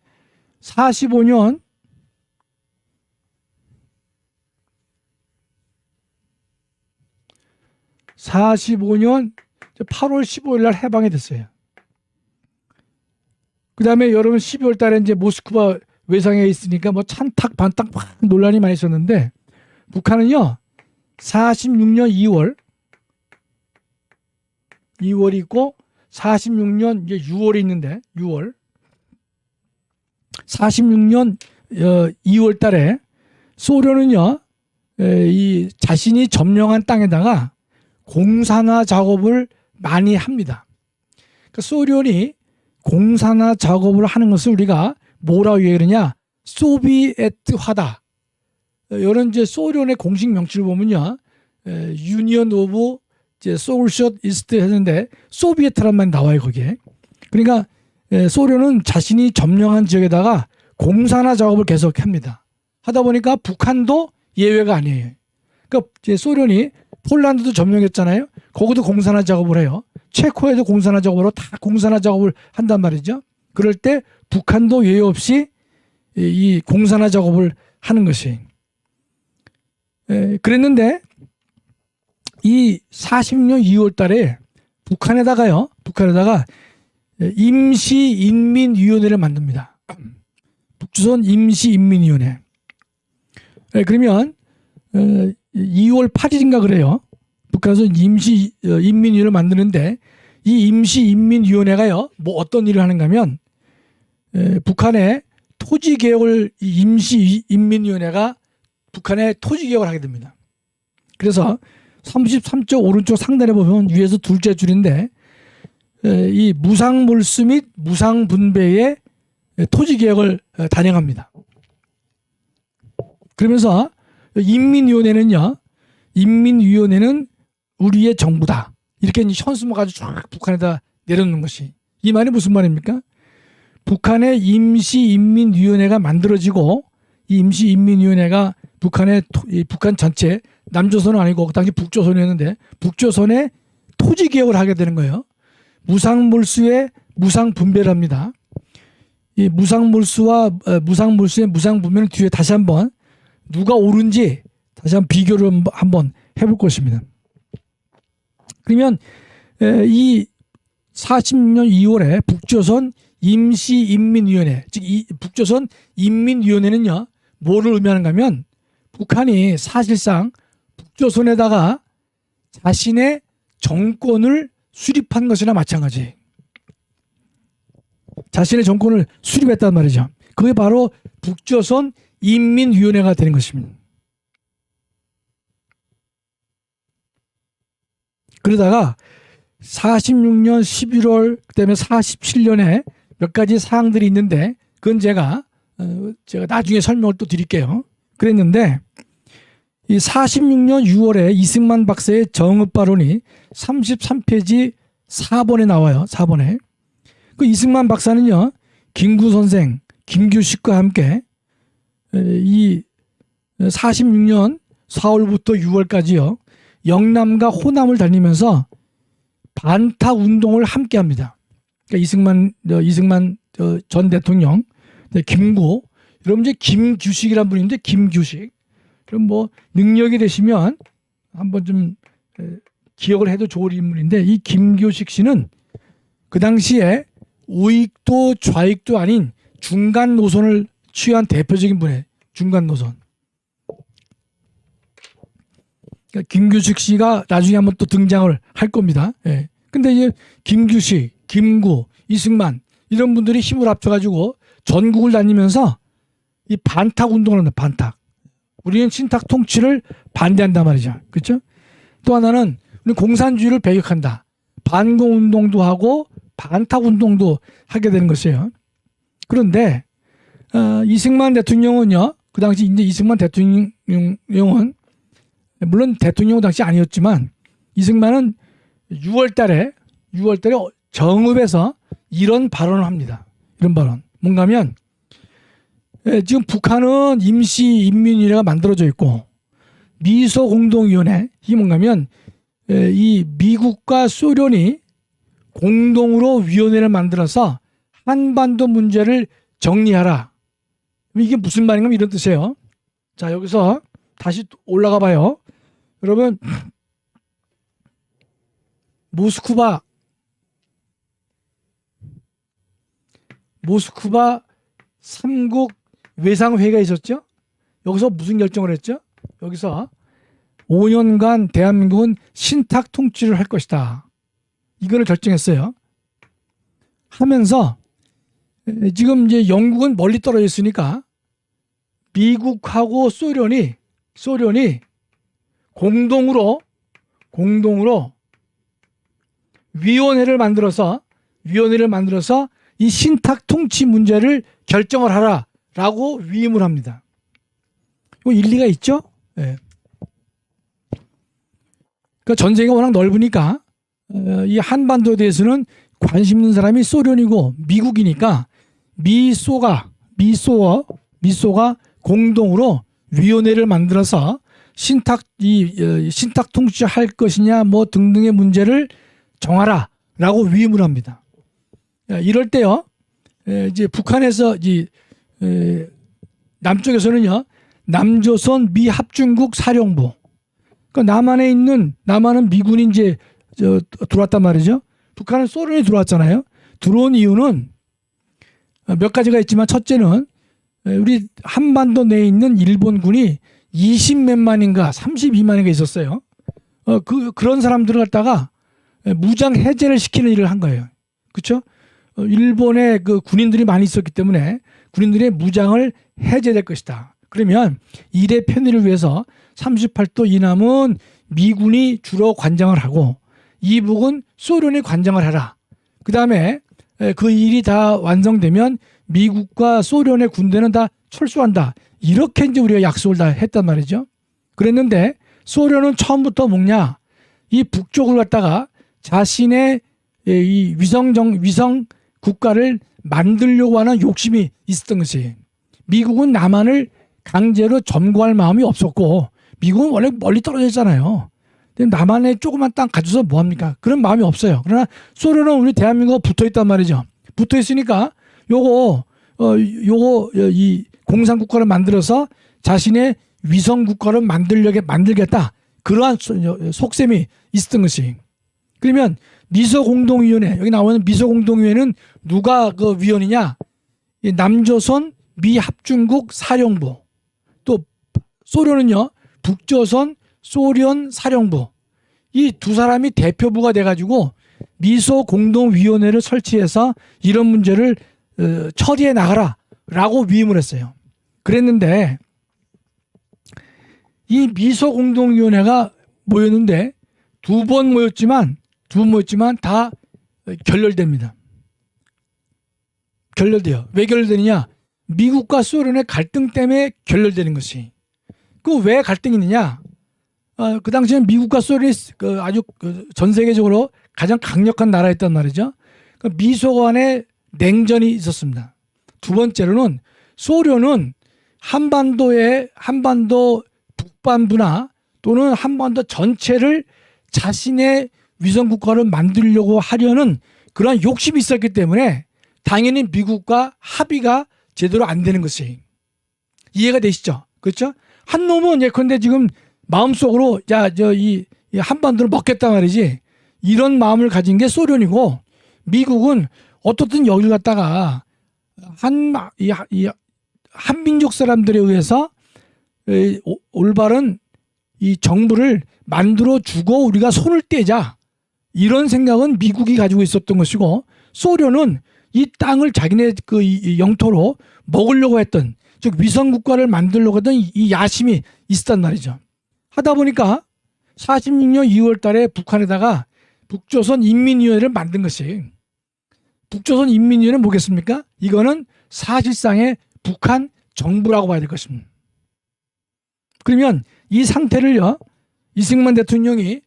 45년 8월 15일 날 해방이 됐어요. 그 다음에 여러분 12월 달에 이제 모스크바 외상에 있으니까 뭐 찬탁 반탁 막 논란이 많이 있었는데, 북한은요 46년 2월이 있고 46년 이제 6월이 있는데, 6월 46년 2월 달에 소련은요 이 자신이 점령한 땅에다가 공산화 작업을 많이 합니다. 그러니까 소련이 공산화 작업을 하는 것을 우리가 뭐라고 얘기하느냐, 소비에트화다. 이런 이제 소련의 공식 명칭을 보면요, 유니언 오브 소울쇼 이스트 했는데 소비에트란 말이 나와요 거기에. 그러니까 소련은 자신이 점령한 지역에다가 공산화 작업을 계속합니다. 하다 보니까 북한도 예외가 아니에요. 그러니까 이제 소련이 폴란드도 점령했잖아요. 거기도 공산화 작업을 해요. 체코에도 공산화 작업으로 다 공산화 작업을 한단 말이죠. 그럴 때 북한도 예외 없이 이 공산화 작업을 하는 것이. 그랬는데 이 40년 2월 달에 북한에다가 임시인민위원회를 만듭니다. 북조선 임시인민위원회. 그러면 2월 8일인가 그래요. 북한에서 임시인민위원회를 만드는데, 이 임시인민위원회가요 뭐 어떤 일을 하는가 하면, 북한의 토지개혁을, 임시인민위원회가 북한의 토지개혁을 하게 됩니다. 그래서 33쪽 오른쪽 상단에 보면 위에서 둘째 줄인데, 이 무상몰수 및 무상분배의 토지개혁을 단행합니다. 그러면서 인민위원회는 우리의 정부다, 이렇게 현수막 가지고 쫙 북한에다 내려놓는 것이. 이 말이 무슨 말입니까? 북한의 임시인민위원회가 만들어지고, 이 임시인민위원회가 북한 전체, 남조선은 아니고 그 당시 북조선이었는데 북조선의 토지개혁을 하게 되는 거예요. 무상몰수의 무상분배를 합니다. 이 무상몰수와 무상몰수의 무상분배는 뒤에 다시 한번 누가 옳은지 다시 한번 비교를 한번 해볼 것입니다. 그러면 이 46년 2월에 북조선 임시인민위원회, 즉 북조선 인민위원회는요 뭐를 의미하는가 하면, 북한이 사실상 북조선에다가 자신의 정권을 수립한 것이나 마찬가지. 자신의 정권을 수립했단 말이죠. 그게 바로 북조선 인민위원회가 되는 것입니다. 그러다가 46년 11월 그다음에 47년에 몇 가지 사항들이 있는데, 그건 제가 나중에 설명을 또 드릴게요. 그랬는데 이 46년 6월에 이승만 박사의 정읍발언이 33페이지 4번에 나와요. 4번에. 그 이승만 박사는요 김구 선생, 김규식과 함께 이 46년 4월부터 6월까지요 영남과 호남을 다니면서 반탁 운동을 함께 합니다. 그러니까 이승만 전 대통령, 김구, 여러분 이제 김규식이라는 분이 있는데, 김규식. 그럼 뭐 능력이 되시면 한번 좀 기억을 해도 좋을 인물인데, 이 김규식 씨는 그 당시에 우익도 좌익도 아닌 중간 노선을 취한 대표적인 분이에요. 중간 노선. 그러니까 김규식 씨가 나중에 한번 또 등장을 할 겁니다. 예. 근데 이제 김규식, 김구, 이승만 이런 분들이 힘을 합쳐가지고 전국을 다니면서 이 반탁 운동을 합니다. 반탁. 우리는 친탁 통치를 반대한단 말이죠. 그렇죠? 또 하나는 우리는 공산주의를 배격한다. 반공 운동도 하고 반탁 운동도 하게 되는 것이에요. 그런데 이승만 대통령은요, 그 당시 이제 이승만 대통령은 물론 대통령은 당시 아니었지만, 이승만은 6월달에 정읍에서 이런 발언을 합니다. 이런 발언. 뭔가 하면, 지금 북한은 임시인민위원회가 만들어져 있고, 미소공동위원회, 이게 뭔가 하면, 이 미국과 소련이 공동으로 위원회를 만들어서 한반도 문제를 정리하라. 이게 무슨 말인가 이런 뜻이에요. 자, 여기서 다시 올라가 봐요. 여러분, 모스크바 삼국 외상회의가 있었죠. 여기서 무슨 결정을 했죠? 여기서 5년간 대한민국은 신탁 통치를 할 것이다. 이거를 결정했어요. 하면서 지금 이제 영국은 멀리 떨어져 있으니까 미국하고 소련이 공동으로 위원회를 만들어서 이 신탁 통치 문제를 결정을 하라라고 위임을 합니다. 이거 일리가 있죠? 네. 그러니까 전쟁이 워낙 넓으니까 이 한반도에 대해서는 관심 있는 사람이 소련이고 미국이니까 미소가 공동으로 위원회를 만들어서 신탁 통치할 것이냐 뭐 등등의 문제를 정하라라고 위임을 합니다. 이럴 때요, 이제 북한에서 남쪽에서는요, 남조선 미합중국 사령부, 그러니까 남한은 미군이 이제 들어왔단 말이죠. 북한은 소련이 들어왔잖아요. 들어온 이유는 몇 가지가 있지만 첫째는 우리 한반도 내에 있는 일본군이 20몇만인가 32만인가 있었어요. 그런 사람들을 갖다가 무장 해제를 시키는 일을 한 거예요. 그렇죠? 일본에 그 군인들이 많이 있었기 때문에 군인들의 무장을 해제될 것이다. 그러면 일의 편의를 위해서 38도 이남은 미군이 주로 관장을 하고 이북은 소련이 관장을 하라. 그 다음에 그 일이 다 완성되면 미국과 소련의 군대는 다 철수한다. 이렇게 이제 우리가 약속을 다 했단 말이죠. 그랬는데 소련은 처음부터 뭐냐? 이 북쪽을 갖다가 자신의 이 위성 국가를 만들려고 하는 욕심이 있었던 것이, 미국은 남한을 강제로 점거할 마음이 없었고 미국은 원래 멀리 떨어져 있잖아요. 남한에 조그만 땅 가져서 뭐합니까? 그런 마음이 없어요. 그러나 소련은 우리 대한민국과 붙어 있단 말이죠. 붙어 있으니까 이 공산국가를 만들어서 자신의 위성 국가를 만들겠다. 그러한 속셈이 있었던 것이. 그러면 미소공동위원회, 여기 나오는 미소공동위원회는 누가 그 위원이냐? 남조선 미합중국 사령부, 또 소련은요, 북조선 소련 사령부, 이 두 사람이 대표부가 돼가지고 미소공동위원회를 설치해서 이런 문제를 처리해 나가라라고 위임을 했어요. 그랬는데 이 미소공동위원회가 모였는데 두 번 모였지만 다 결렬됩니다. 결렬돼요. 왜 결렬되느냐? 미국과 소련의 갈등 때문에 결렬되는 것이. 그 왜 갈등이 있느냐? 그 당시에 미국과 소련이 아주 전 세계적으로 가장 강력한 나라였단 말이죠. 미소 간의 냉전이 있었습니다. 두 번째로는 소련은 한반도 북반부나 또는 한반도 전체를 자신의 위성국가를 만들려고 하려는 그러한 욕심이 있었기 때문에 당연히 미국과 합의가 제대로 안 되는 것이 이해가 되시죠? 그렇죠? 한 놈은 예컨대 지금 마음속으로 이 한반도를 먹겠다 말이지, 이런 마음을 가진 게 소련이고, 미국은 어떻든 여기를 갖다가 한민족 사람들에 의해서 올바른 이 정부를 만들어 주고 우리가 손을 떼자, 이런 생각은 미국이 가지고 있었던 것이고, 소련은 이 땅을 자기네 그 영토로 먹으려고 했던, 즉 위성국가를 만들려고 했던 이 야심이 있었단 말이죠. 하다 보니까 46년 2월 달에 북한에다가 북조선 인민위원회를 만든 것이, 북조선 인민위원회는 뭐겠습니까? 이거는 사실상의 북한 정부라고 봐야 될 것입니다. 그러면 이 상태를요, 이승만 대통령이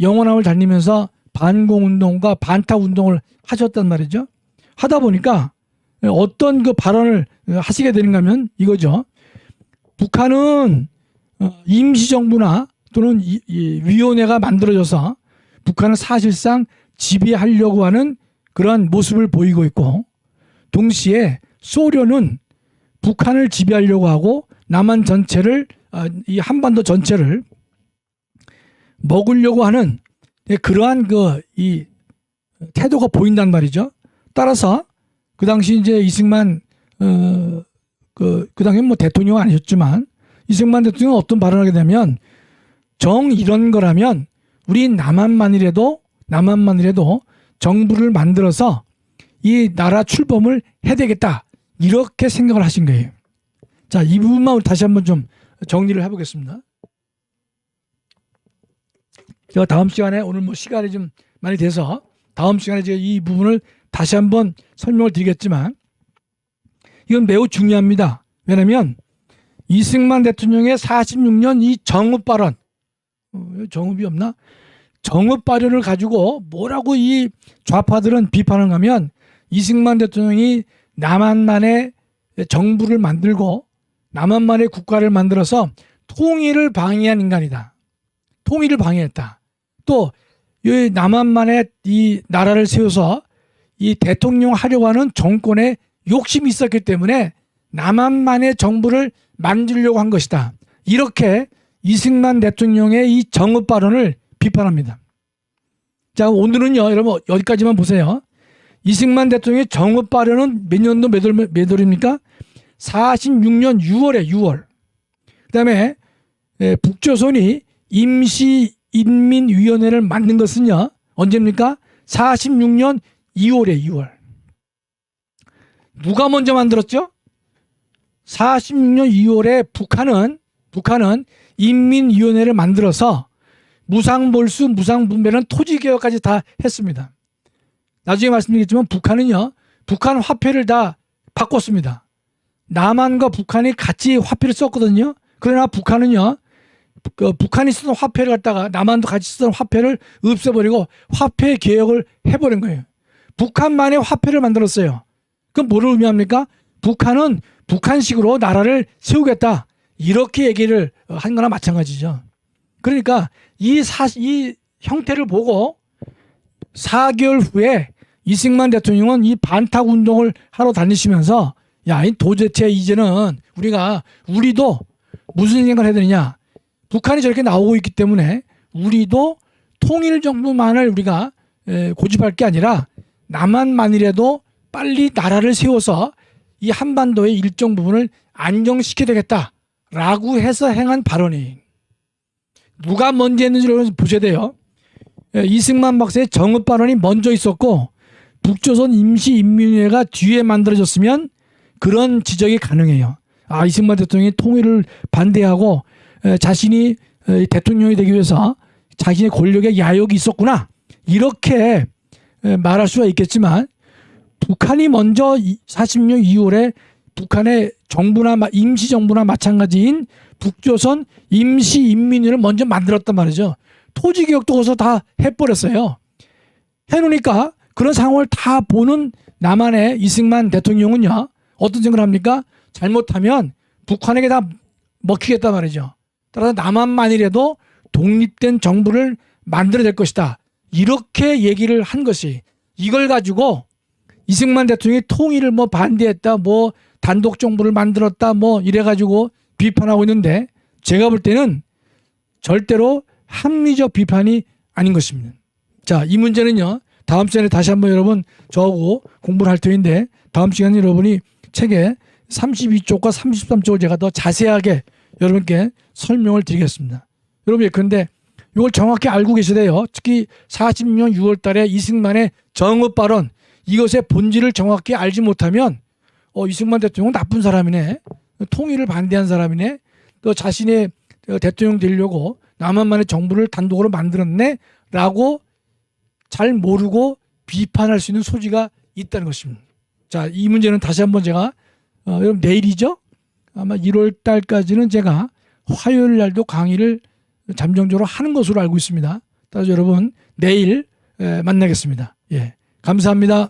영원함을 달리면서 반공운동과 반타운동을 하셨단 말이죠. 하다 보니까 어떤 그 발언을 하시게 되는가 하면 이거죠. 북한은 임시정부나 또는 이 위원회가 만들어져서 북한은 사실상 지배하려고 하는 그러한 모습을 보이고 있고, 동시에 소련은 북한을 지배하려고 하고 남한 전체를, 이 한반도 전체를 먹으려고 하는 그러한 이 태도가 보인단 말이죠. 따라서 그 당시 이제 이승만 그 당시 뭐 대통령 아니셨지만 이승만 대통령은 어떤 발언을 하게 되면, 정 이런 거라면 우리 남한만이라도 정부를 만들어서 이 나라 출범을 해야 되겠다, 이렇게 생각을 하신 거예요. 자, 이 부분만 다시 한번 좀 정리를 해보겠습니다. 제가 다음 시간에, 오늘 뭐 시간이 좀 많이 돼서 다음 시간에 제가 이 부분을 다시 한번 설명을 드리겠지만, 이건 매우 중요합니다. 왜냐하면 이승만 대통령의 46년 이 정읍 발언, 정읍이 없나? 정읍 발언을 가지고 뭐라고 이 좌파들은 비판을 하면, 이승만 대통령이 남한만의 정부를 만들고 남한만의 국가를 만들어서 통일을 방해한 인간이다. 통일을 방해했다. 또 이 남한만의 이 나라를 세워서 이 대통령 하려고 하는 정권에 욕심이 있었기 때문에 남한만의 정부를 만들려고 한 것이다. 이렇게 이승만 대통령의 이 정읍 발언을 비판합니다. 자, 오늘은요, 여러분 여기까지만 보세요. 이승만 대통령의 정읍 발언은 몇 년도 몇 월입니까? 46년 6월. 그 다음에 북조선이 임시인민위원회를 만든 것은요, 언제입니까? 46년 2월. 누가 먼저 만들었죠? 46년 2월에 북한은 인민위원회를 만들어서 무상몰수, 무상분배는 토지개혁까지 다 했습니다. 나중에 말씀드리겠지만 북한은요, 북한 화폐를 다 바꿨습니다. 남한과 북한이 같이 화폐를 썼거든요. 그러나 북한은요, 북한이 쓰던 화폐를 갖다가 남한도 같이 쓰던 화폐를 없애버리고 화폐 개혁을 해버린 거예요. 북한만의 화폐를 만들었어요. 그럼 뭐를 의미합니까? 북한은 북한식으로 나라를 세우겠다, 이렇게 얘기를 한 거나 마찬가지죠. 그러니까 이 형태를 보고 4개월 후에 이승만 대통령은 이 반탁 운동을 하러 다니시면서, 야, 도대체 이제는 우리도 무슨 생각을 해야 되느냐. 북한이 저렇게 나오고 있기 때문에 우리도 통일 정부만을 우리가 고집할 게 아니라 남한만이라도 빨리 나라를 세워서 이 한반도의 일정 부분을 안정시켜야 되겠다라고 해서 행한 발언이, 누가 먼저 했는지 여러분 보셔야 돼요. 이승만 박사의 정읍 발언이 먼저 있었고 북조선 임시인민회가 뒤에 만들어졌으면 그런 지적이 가능해요. 아, 이승만 대통령이 통일을 반대하고 자신이 대통령이 되기 위해서 자신의 권력에 야욕이 있었구나, 이렇게 말할 수가 있겠지만, 북한이 먼저 46년 2월에 북한의 정부나 임시정부나 마찬가지인 북조선 임시인민회를 먼저 만들었단 말이죠. 토지개혁도 거기서 다 해버렸어요. 해놓으니까 그런 상황을 다 보는 남한의 이승만 대통령은요, 어떤 생각을 합니까? 잘못하면 북한에게 다 먹히겠단 말이죠. 따라서 남한만이라도 독립된 정부를 만들어야 될 것이다, 이렇게 얘기를 한 것이, 이걸 가지고 이승만 대통령이 통일을 뭐 반대했다, 뭐 단독 정부를 만들었다, 뭐 이래가지고 비판하고 있는데, 제가 볼 때는 절대로 합리적 비판이 아닌 것입니다. 자, 이 문제는요, 다음 시간에 다시 한번 여러분 저하고 공부를 할 터인데, 다음 시간에 여러분이 책에 32쪽과 33쪽을 제가 더 자세하게 여러분께 설명을 드리겠습니다. 여러분, 예컨대 이걸 정확히 알고 계셔야 돼요. 특히 46년 6월 달에 이승만의 정읍 발언, 이것의 본질을 정확히 알지 못하면 이승만 대통령은 나쁜 사람이네, 통일을 반대한 사람이네, 또 자신의 대통령 되려고 남한만의 정부를 단독으로 만들었네 라고 잘 모르고 비판할 수 있는 소지가 있다는 것입니다. 자, 이 문제는 다시 한번 제가 여러분 내일이죠? 아마 1월 달까지는 제가 화요일 날도 강의를 잠정적으로 하는 것으로 알고 있습니다. 따라서 여러분 내일 만나겠습니다. 예, 감사합니다.